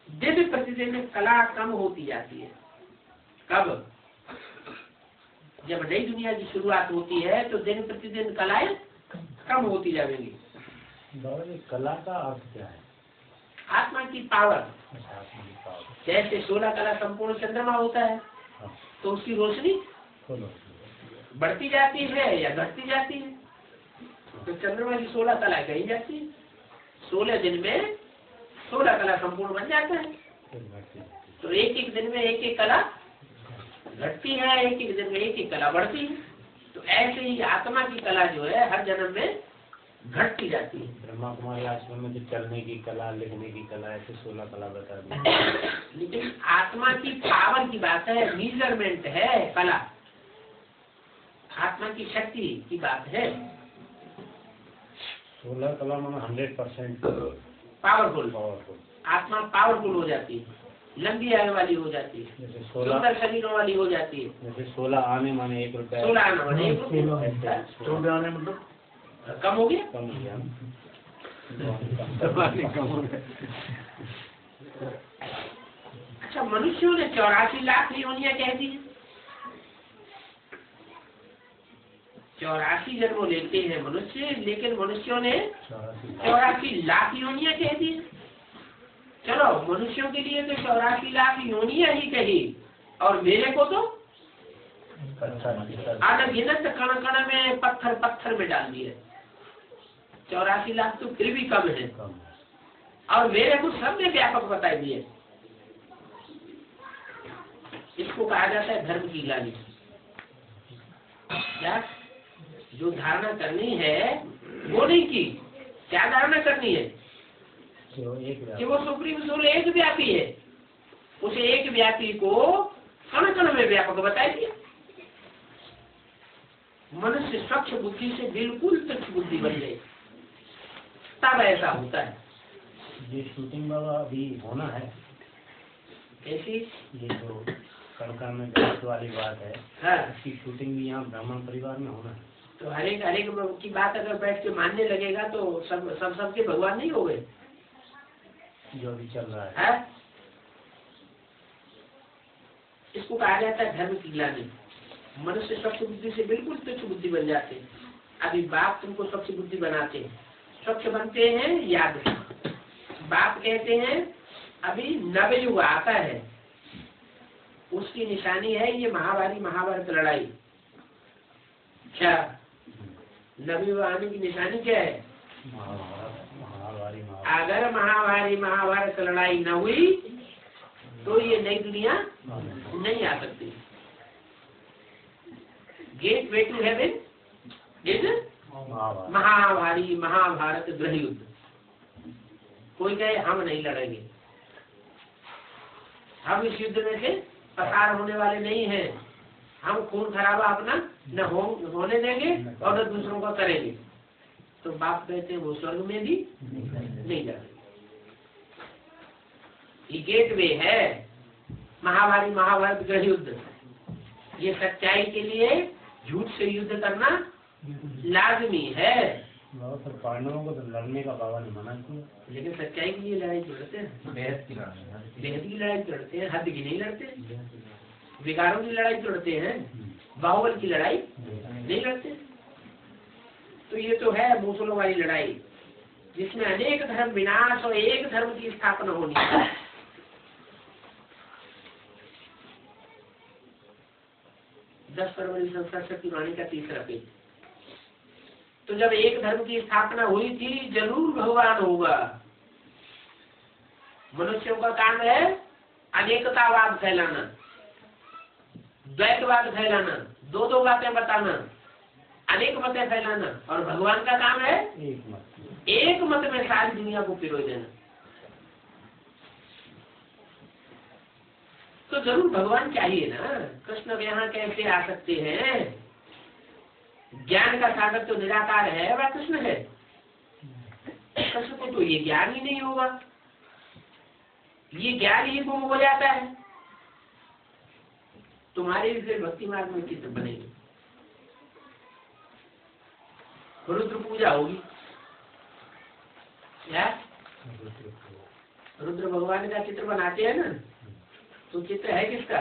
दिन प्रतिदिन कला कम होती जाती है। कब? जब नई दुनिया की शुरुआत होती है तो दिन प्रतिदिन कलाएं कम होती जाएंगी। कला का अर्थ क्या है? आत्मा की पावर। जैसे 16 कला संपूर्ण चंद्रमा होता है तो उसकी रोशनी बढ़ती जाती है या घटती जाती है? तो चंद्रमा की 16 कला कही जाती है। 16 दिन में 16 कला संपूर्ण बन जाता है। तो एक एक दिन में एक एक कला घटती है, एक एक दिन में एक एक कला बढ़ती है। तो ऐसे ही आत्मा की कला जो है हर जन्म में घटती जाती है। ब्रह्मा कुमारी आश्रम में जो चलने की कला, लिखने की कला, ऐसे 16 कला बता दी। लेकिन आत्मा की पावर की बात है, मेजरमेंट है कला, आत्मा की शक्ति की बात है। 16 कला माना 100% पावरफुल। आत्मा पावरफुल हो जाती है, लंबी आने वाली हो जाती है, सुंदर शरीरों वाली हो जाती है। जैसे 16 आने माने 1 रुपया, 16 आने माने 1 रुपया, 14 आने मतलब कम हो गया। कम हो गया। अच्छा, मनुष्यों ने 84 लाख योनियां कह दी। 84 जन्म लेते हैं मनुष्य, लेकिन मनुष्यों ने 84 लाख योनियां कह दी। चलो, मनुष्यों के लिए तो 84 लाख योनियां ही कही, और मेरे को तो अनगिनत कण कण में पत्थर पत्थर में डाल दिए। 84 लाख तो फिर भी कम है, और मेरे को सबने व्यापक बता दिए। इसको कहा जाता है धर्म की ग्लानि। क्या? जो धारणा करनी है वो नहीं की। क्या धारणा करनी है? कि वो सुप्रीम सोल एक व्यापी है। उसे एक व्यापी को कण कण में व्यापक बताई दिया। मनुष्य स्वच्छ बुद्धि से बिल्कुल तुच्छ बुद्धि बन गई, तब ऐसा होता है। ये शूटिंग बाबा अभी होना है। ऐसी ये जो कड़का में गलत वाली बात है, हाँ, इसकी शूटिंग भी यहाँ ब्राह्मण परिवार में होना है। तो हर एक की बात अगर बैठ के मानने लगेगा तो सबके भगवान नहीं हो गए जो अभी चल रहा है। हाँ? इसको कहा जाता है धर्म की ग्लानि। मनुष्य स्वच्छ बुद्धि से बिल्कुल तुच्छ बुद्धि बन जाते हैं। अभी बाप तुमको स्वच्छ बुद्धि बनाते हैं। स्वच्छ बनते हैं याद से। बाप कहते हैं अभी नवयुग आता है, उसकी निशानी है ये महाभारत लड़ाई। क्या नवयुग आने की निशानी क्या है? अगर महाभारत लड़ाई न हुई तो ये नई दुनिया नहीं आ सकती। Gateway to heaven is Mahabharata गृह युद्ध। कोई कहे हम नहीं लड़ेंगे, हम इस युद्ध में से पसार होने वाले नहीं हैं, हम खून खराबा अपना न होने देंगे और न दूसरों का करेंगे। तो बाप कहते हैं वो स्वर्ग में भी नहीं जाएंगे। ये गेट वे है महाभारत गृह युद्ध। ये सच्चाई के लिए झूठ से युद्ध करना लाजमी है। पांडवों को तो लड़ने का बाबा ने मना किया, लेकिन सच्चाई के लिए लड़ाई लड़ते हैं। बेहद की लड़ाई लड़ते हैं, हद की नहीं लड़ते। विकारों की लड़ाई लड़ते हैं, बाहुबल की लड़ाई नहीं लड़ते। तो ये तो है मुसलों वाली लड़ाई, जिसमें अनेक धर्म विनाश और एक धर्म की स्थापना होनी है। दस फरवरी संस्कार शक्ति वाणी का 3रा पेज। तो जब एक धर्म की स्थापना हुई थी, जरूर भगवान होगा। मनुष्यों का काम है अनेकतावाद फैलाना, द्वैतवाद फैलाना, दो बातें बताना, अनेक मतें फैलाना। और भगवान का काम है एक मत में सारी दुनिया को पिरो देना। तो जरूर भगवान चाहिए ना। कृष्ण यहाँ कैसे आ सकते हैं? ज्ञान का सागर तो निराकार है, वह कृष्ण है। कृष्ण को तो ये ज्ञान ही नहीं होगा ये ज्ञान ही गुम हो जाता है, तुम्हारे भी फिर भक्ति मार्ग में चित्र बनेंगे। रुद्र पूजा होगी, क्या रुद्र भगवान का चित्र बनाते हैं ना, तो चित्र है किसका?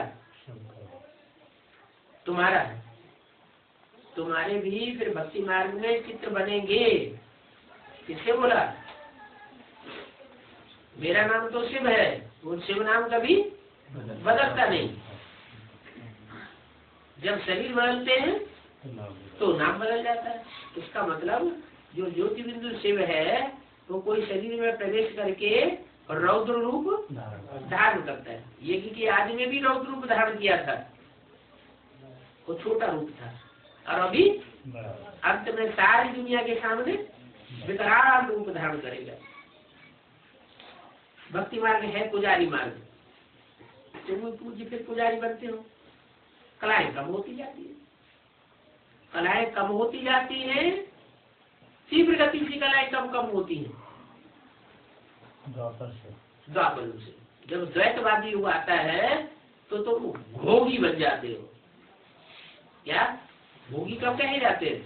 तुम्हारा है। तुम्हारे भी फिर भक्ति मार्ग में चित्र बनेंगे। किससे बोला? मेरा नाम तो शिव है, वो शिव नाम कभी बदलता नहीं। जब शरीर बदलते हैं तो नाम बदल जाता है। इसका मतलब जो ज्योति बिंदु शिव है वो कोई शरीर में प्रवेश करके रौद्र रूप धारण करता है। ये कि आदि में भी रौद्र रूप धारण किया था, वो छोटा रूप था, और अभी अंत में सारी दुनिया के सामने विकराल रूप धारण करेगा। भक्ति मार्ग है पुजारी मार्ग, तुम पूज्य फिर पुजारी बनते हो। कलाएं कम होती जाती है, कलाएं कम होती जाती है, तीव्र गति से कलाएं कम कम होती हैं। द्वापर से जब द्वैतवादी युग आता है तो तुम भोगी बन जाते हो। क्या भोगी कब कहे जाते हैं?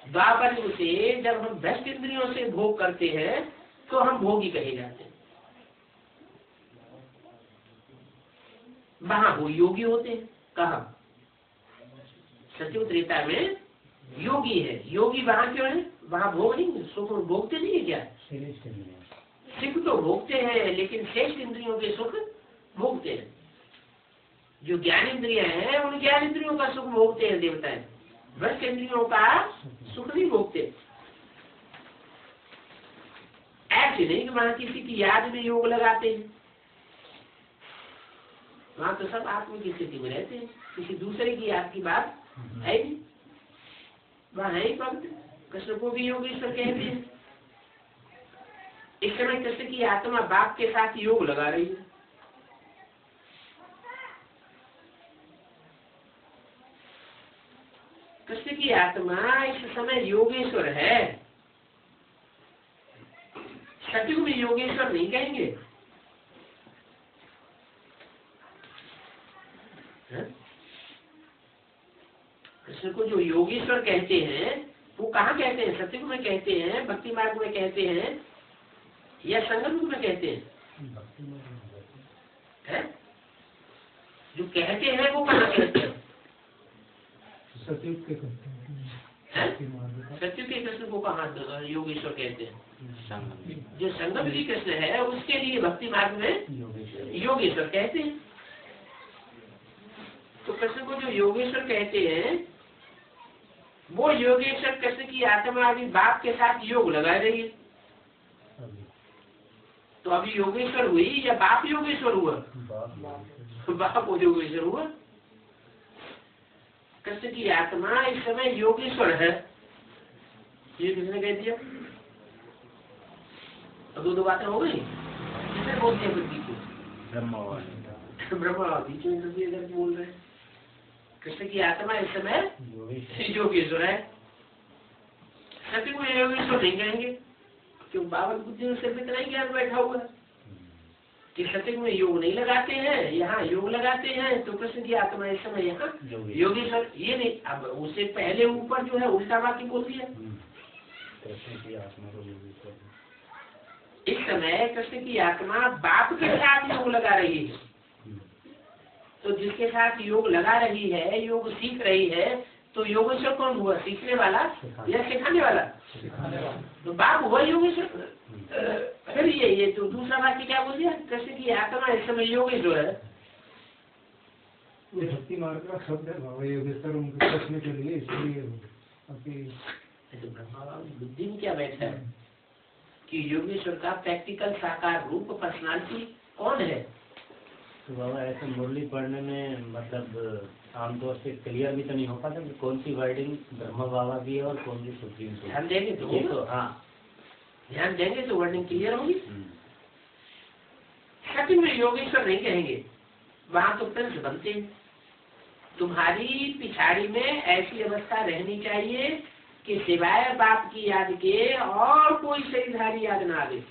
द्वापर युग से जब हम भ्रष्ट इंद्रियों से भोग करते हैं तो हम भोगी कहे जाते हैं। वहां वो योगी होते हैं। कहा? सत्युग त्रेता में योगी है। योगी वहां क्यों है? वहां भोग नहीं, सुख भोगते नहीं है। क्या सुख तो भोगते हैं, लेकिन श्रेष्ठ इंद्रियों के सुख भोगते हैं। जो ज्ञान इंद्रिया है उन ज्ञान इंद्रियों का सुख भोगते हैं देवताएं, भ्रष्ट इंद्रियों का सुख नहीं भोगते। ऐसे नहीं कि वहां किसी की याद में योग लगाते हैं, वहां तो सब आत्मा की स्थिति में रहते हैं, किसी दूसरे की याद की बात है नहीं। वहां है ही पंथ, कृष्ण को भी योगेश्वर कहते हैं। इस समय कृष्ण की आत्मा बाप के साथ योग लगा रही है। कृष्ण की आत्मा इस समय योगेश्वर है। सतयुग में योगेश्वर नहीं कहेंगे। कृष्ण को जो योगेश्वर कहते हैं वो कहाँ कहते हैं? सतयुग में कहते हैं, भक्ति मार्ग में कहते हैं, या संगम युग में कहते हैं? जो कहते हैं वो कहाँ कहते हैं? सतयुग के कहते हैं। सतयुग के कृष्ण को कहाँ योगेश्वर कहते हैं? जो संगम जी कृष्ण है उसके लिए भक्ति मार्ग में योगेश्वर कहते हैं। तो कृष्ण को जो योगेश्वर कहते हैं वो योगेश्वर कृष्ण की आत्मा अभी बाप के साथ योग लगा रही है। तो अभी योगेश्वर हुई या बाप योगेश्वर हुआ? बाप योगेश्वर हुआ। कृष्ण की आत्मा इस समय योगेश्वर है। ये किसने कह दिया? अब दो बातें हो गई। किसने बोल दिया? बुद्धि को ब्रह्मा बीच में बोल रहे हैं। कृष्ण की आत्मा इस समय योगेश्वर है। सत्य को योगेश्वर नहीं कहेंगे, क्यों? बाबा बुद्धि में सिर्फ इतना ही ज्ञान बैठा हुआ है कि सत्य में योग नहीं लगाते हैं, यहाँ योग लगाते हैं। तो कृष्ण की आत्मा इस समय यहाँ योगेश्वर ये नहीं। अब उससे पहले ऊपर जो है उल्टा वाक्य बोल दिया। कृष्ण की आत्मा को योगेश्वर, इस समय कृष्ण की आत्मा बाप के साथ योग लगा रही है। तो जिसके साथ योग लगा रही है, योग सीख रही है, तो योगेश्वर कौन हुआ? सीखने वाला या सिखाने वाला? तो बाप हुआ योगेश्वर। फिर ये तो दूसरा वाक्य क्या बोल दिया? कृष्ण की आत्मा इस समय योगेश्वर है। ये भक्ति मार्ग का शब्द है बाबा योगेश्वर उनके कृष्ण के लिए, इसलिए बुद्धि में क्या बैठा है कि योगेश्वर का प्रैक्टिकल साकार रूप पर्सनालिटी कौन है? तो बाबा ऐसे मुरली पढ़ने में मतलब आमतौर से क्लियर भी तो नहीं हो पाता कि कौन सी वर्डिंग ब्रह्मा बाबा की है और कौन सी सुप्रीम को। ध्यान देंगे तो हाँ, ध्यान देंगे तो वर्डिंग क्लियर होगी। सत्य में योगेश्वर नहीं कहेंगे, वहां तो प्रिंस बनते हैं। तुम्हारी पिछाड़ी में ऐसी अवस्था रहनी चाहिए कि सिवाय बाप की याद के और कोई शरीरधारी याद ना आवे।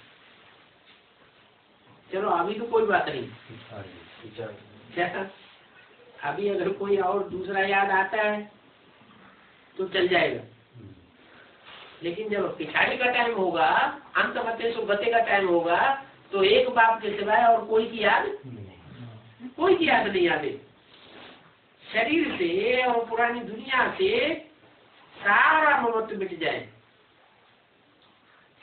चलो अभी तो कोई बात नहीं, क्या अभी अगर कोई और दूसरा याद आता है तो चल जाएगा, लेकिन जब पिछाड़ी का टाइम होगा, अंत मते सो गते का टाइम होगा, तो एक बाप के सिवाय और कोई की याद नहीं आती। शरीर से और पुरानी दुनिया से सारा ममत्व मिट जाए।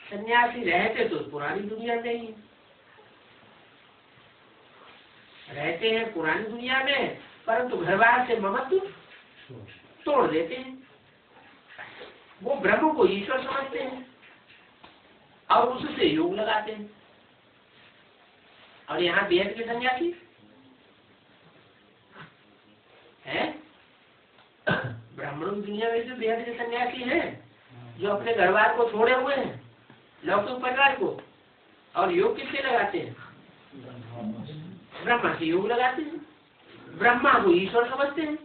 सन्यासी रहते तो पुरानी दुनिया में ही रहते हैं, पुरानी दुनिया में, परंतु घर बार से ममत्व तोड़ देते हैं। वो ब्रह्म को ईश्वर समझते हैं और उससे योग लगाते हैं। और यहाँ बेहद के सन्यासी है, ब्राह्मणों की दुनिया में जो बेहद के सन्यासी हैं, जो अपने घर बार को छोड़े हुए हैं, लौकिक परिवार को, और योग किससे लगाते हैं? ब्रह्मा से योग लगाते हैं। ब्रह्मा को ईश्वर समझते हैं।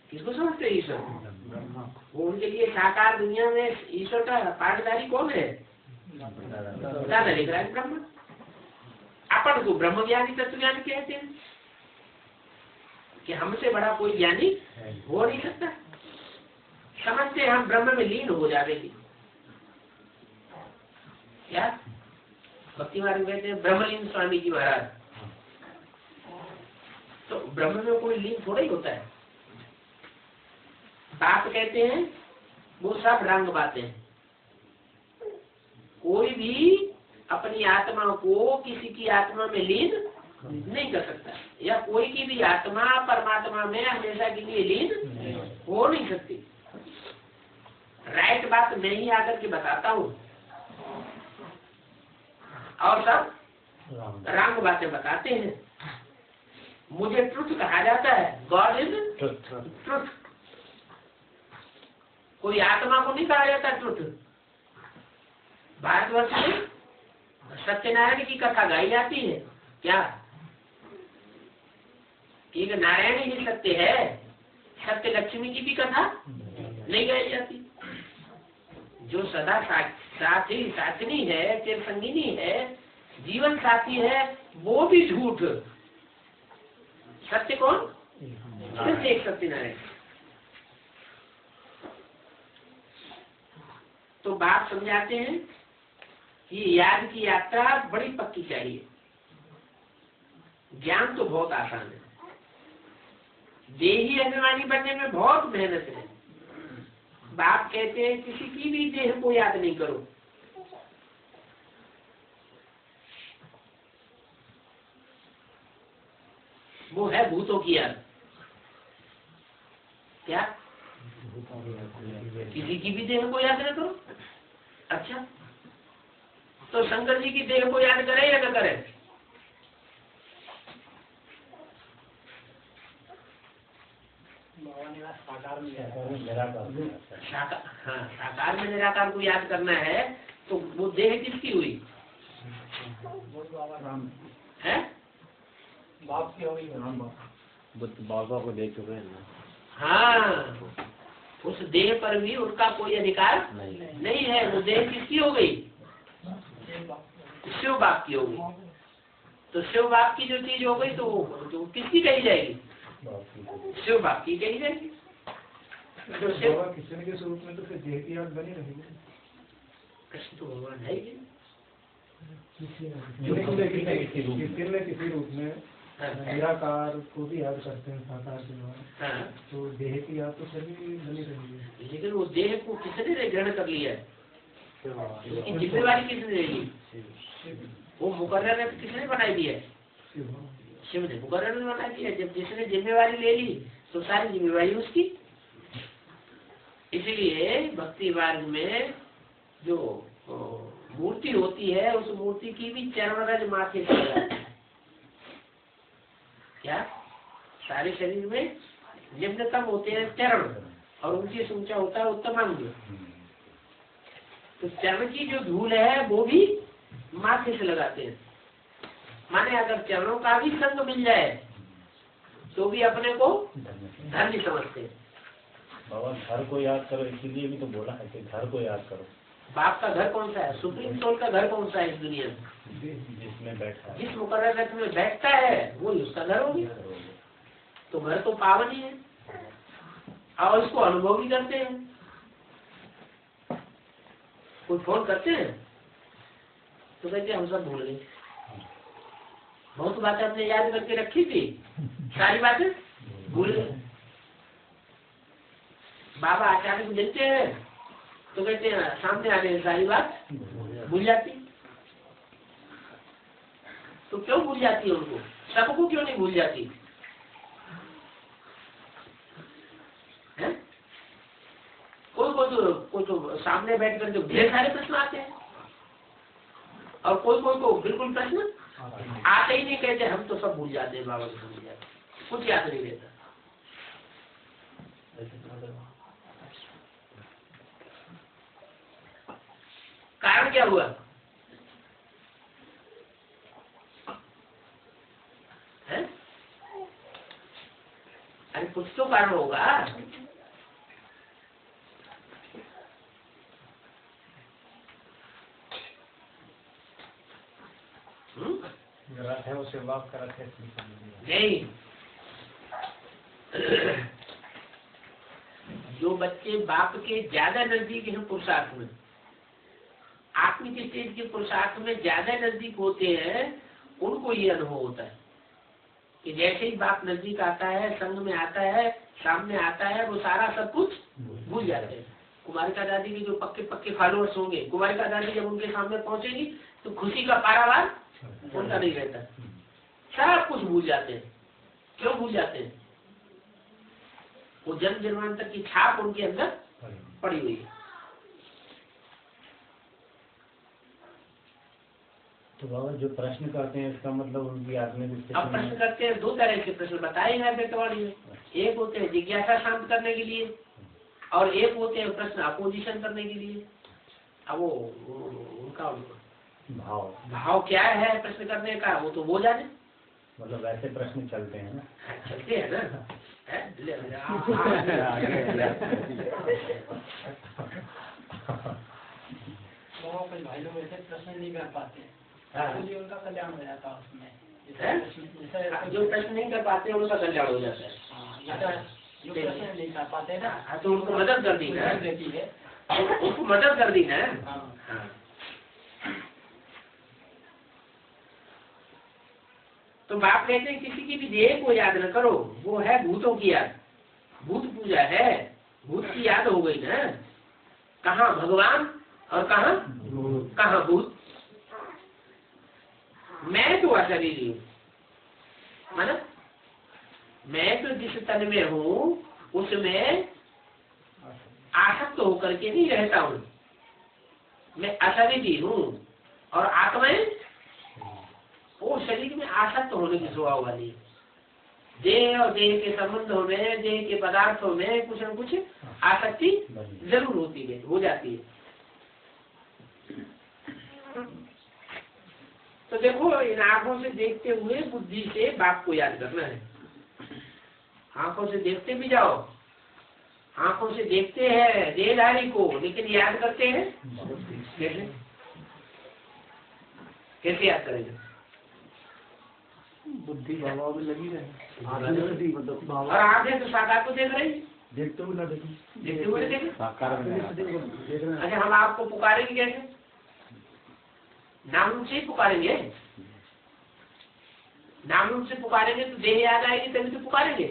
किसको समझते हैं? ईश्वर। वो उनके लिए साकार दुनिया में ईश्वर का पाठधारी कौन है? दादा लिख रहा है ब्रह्म। अपन को ब्रह्म ज्ञानी तत्व ज्ञानी कहते हैं कि हमसे बड़ा कोई ज्ञानी हो नहीं सकता। समझते हैं हम ब्रह्म में लीन हो जाएंगे। क्या भक्ति मार्ग कहते हैं ब्रह्मलीन स्वामी जी महाराज। तो ब्रह्म में कोई लीन थोड़ा ही होता है। बात कहते हैं वो सब रंग बातें हैं। कोई भी अपनी आत्मा को किसी की आत्मा में लीन नहीं कर सकता, या कोई की भी आत्मा परमात्मा में हमेशा के लिए लीन हो नहीं सकती। राइट बात मैं ही आकर के बताता हूँ और सब रंग बातें बताते हैं। मुझे ट्रुथ कहा जाता है, गॉड इज ट्रुथ। कोई आत्मा को नहीं कहा जाता ट्रुथ। भारतवर्ष में सत्यनारायण की कथा गाई जाती है। क्या एक नारायण ही सत्य है? सत्य लक्ष्मी की भी कथा नहीं गाई जाती। जो सदा साथी साथनी है, चिर संगिनी है, जीवन साथी है, वो भी झूठ। सत्य कौन? सिर्फ एक सत्यनारायण। तो बात समझाते हैं कि याद की यात्रा बड़ी पक्की चाहिए। ज्ञान तो बहुत आसान है, देही अभिमानी बनने में बहुत मेहनत है। बाप कहते हैं किसी की भी देह को याद नहीं करो। वो है भूतों की याद। क्या किसी की भी देह को याद न करो? अच्छा, तो शंकर जी की देह को याद करें या न करें? साकार में निराकार को याद करना है, तो वो देह किसकी हुई है? बाप की हुई। बाबा को दे चुके हैं। हाँ, उस देह पर भी उनका कोई अधिकार नहीं है। वो देह किसकी हो गई? शिव बाप की हो गई। तो शिव बाप की जो चीज हो गई तो वो किसकी कही जाएगी? शिव बाप की कही जाएगी। तो शिव कृष्ण के स्वरूप में तो फिर देह की याद बनी रहेगी। कृष्ण तो भगवान है ही किसी रूप में निराकार को भी याद करते हैं, साकार के द्वारा। तो देह की याद तो सभी बनी रहेगी। लेकिन वो देह को किसने ग्रहण कर लिया है? इसकी जिम्मेवारी किसने ले ली? वो मुकर्रर किसने बनाई दी है? शिव ने मुकर्रर ने बना दिया। जब जिसने जिम्मेवारी ले ली तो सारी जिम्मेवारी उसकी। इसलिए भक्ति मार्ग में जो मूर्ति होती है, उस मूर्ति की भी चरण रज माथे से लगाते हैं। क्या सारे शरीर में निम्नतम होते हैं चरण, और उनकी ऊंचा होता है उत्तमांग। तो चरण की जो धूल है वो भी माथे से लगाते हैं। माने अगर चरणों का भी संग मिल जाए तो भी अपने को धन्य समझते हैं। बाबा घर को याद करो, इसीलिए भी तो बोला है कि घर को याद करो। बाप का घर कौन सा है? सुप्रीम सोल का घर कौन सा है इस दुनिया में? जिसमें बैठा है, जिस मुकर्रर रथ में बैठता है वो उसका घर हो गया। तो घर तो पावन ही है और इसको अनुभव भी करते हैं। कोई फोन करते हैं तो कहते हम सब भूल गए, बहुत बातें हमने याद करके रखी थी, सारी बातें भूल गए। बाबा अचानक मिलते हैं तो कहते हैं सामने आने सारी बात भूल जाती। तो क्यों भूल जाती है उनको? सबको क्यों नहीं भूल जाती है? कोई तो सामने बैठ कर ढेर सारे प्रश्न आते हैं और कोई को बिल्कुल प्रश्न आते ही नहीं, कहते हम तो सब भूल जाते हैं, बाबा को भूल जाते, कुछ याद नहीं रहता। कारण क्या हुआ है? अरे कुछ तो कारण होगा। रथ है उसे वाप का रथ है नहीं। जो बच्चे बाप के ज्यादा नजदीक हैं पुरुषार्थ में, आत्मिक स्टेज के पुरुषार्थ में ज्यादा नजदीक होते हैं, उनको ये अनुभव होता है कि जैसे ही बाप नजदीक आता है, संग में आता है, सामने आता है, वो सारा सब कुछ भूल जाते हैं। कुमारिका दादी के जो पक्के पक्के फॉलोअर्स होंगे, कुमारिका दादी जब उनके सामने पहुंचेगी तो खुशी का पारावार उनका नहीं रहता, सब कुछ भूल जाते हैं। क्यों भूल जाते हैं? वो जन्म जन्मांतर की छाप उनके अंदर पड़ी हुई है। तो बाबा जो प्रश्न करते हैं इसका मतलब उनकी आत्मिक स्थिति अब प्रश्न करते हैं, दो तरह के प्रश्न बताए हैं बेटवाड़ी में। एक होते हैं जिज्ञासा शांत करने के लिए और एक होते हैं प्रश्न अपोजिशन करने के लिए। अब वो उनका भाव क्या है प्रश्न करने का, वो तो वो जाने। मतलब वैसे प्रश्न चलते हैं ना, चलते हैं ना। भाई लोग ऐसे प्रश्न नहीं कर पाते, इसलिए उनका कल्याण हो जाता है उसमें। जो प्रश्न नहीं कर पाते उनका कल्याण हो जाता है। जो प्रश्न नहीं कर पाते ना, तो उनको मदद कर दी ना, उनको मदद कर दी ना। तो बाप कहते हैं किसी की भी देह को याद न करो, वो है भूतों की याद। भूत पूजा है, भूत की याद हो गई ना। कहाँ भगवान और कहाँ भूत। मैं तो अशरीरी हूँ, मतलब मैं तो जिस तन में हूँ उसमें आसक्त होकर के नहीं रहता हूँ। मैं अशरीरी हूँ और आत्माएं वो शरीर में आसक्त होने की स्वभाव वाली है। देह और देह के संबंधों में, देह के पदार्थों में कुछ न कुछ आसक्ति जरूर होती है, हो जाती है। तो देखो, इन आंखों से देखते हुए बुद्धि से बाप को याद करना है। आंखों से देखते भी जाओ, आंखों से देखते हैं देहधारी को, लेकिन याद करते हैं कैसे याद करेंगे? बुद्धि बाबा भी लगी रहे और आंखें तो साकार को देख रही, देखते हुए ना देखें, देखते हुए देखें। देखना। अच्छा, हम आपको पुकारेंगे कैसे? नाम रूप से ही पुकारेंगे। नाम रूप से पुकारेंगे तो देह याद आएगी, तभी तो पुकारेंगे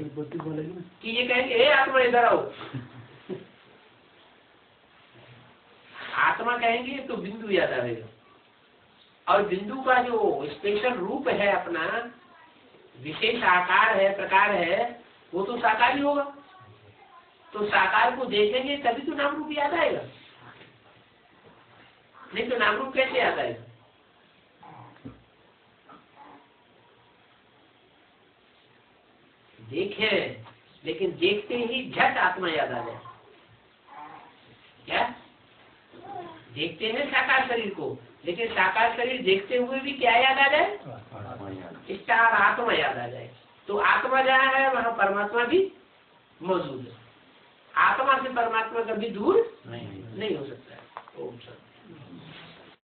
कि ये कहेंगे ए आत्मा इधर आओ। आत्मा कहेंगे तो बिंदु याद आएगा, और बिंदु का जो स्पेशल रूप है, अपना विशेष आकार है, प्रकार है, वो तो साकार ही होगा। तो साकार को देखेंगे तभी तो नाम रूप याद आएगा, नहीं तो नाम रूप कैसे याद आएगा? देखें, लेकिन देखते ही झट आत्मा याद आ जाए। क्या देखते हैं साकार शरीर को, लेकिन साकार शरीर देखते हुए भी क्या याद आ जाए? स्टार आत्मा याद आ जाए। तो आत्मा जहाँ है वहाँ परमात्मा भी मौजूद है। आत्मा से परमात्मा कभी दूर नहीं हो सकता।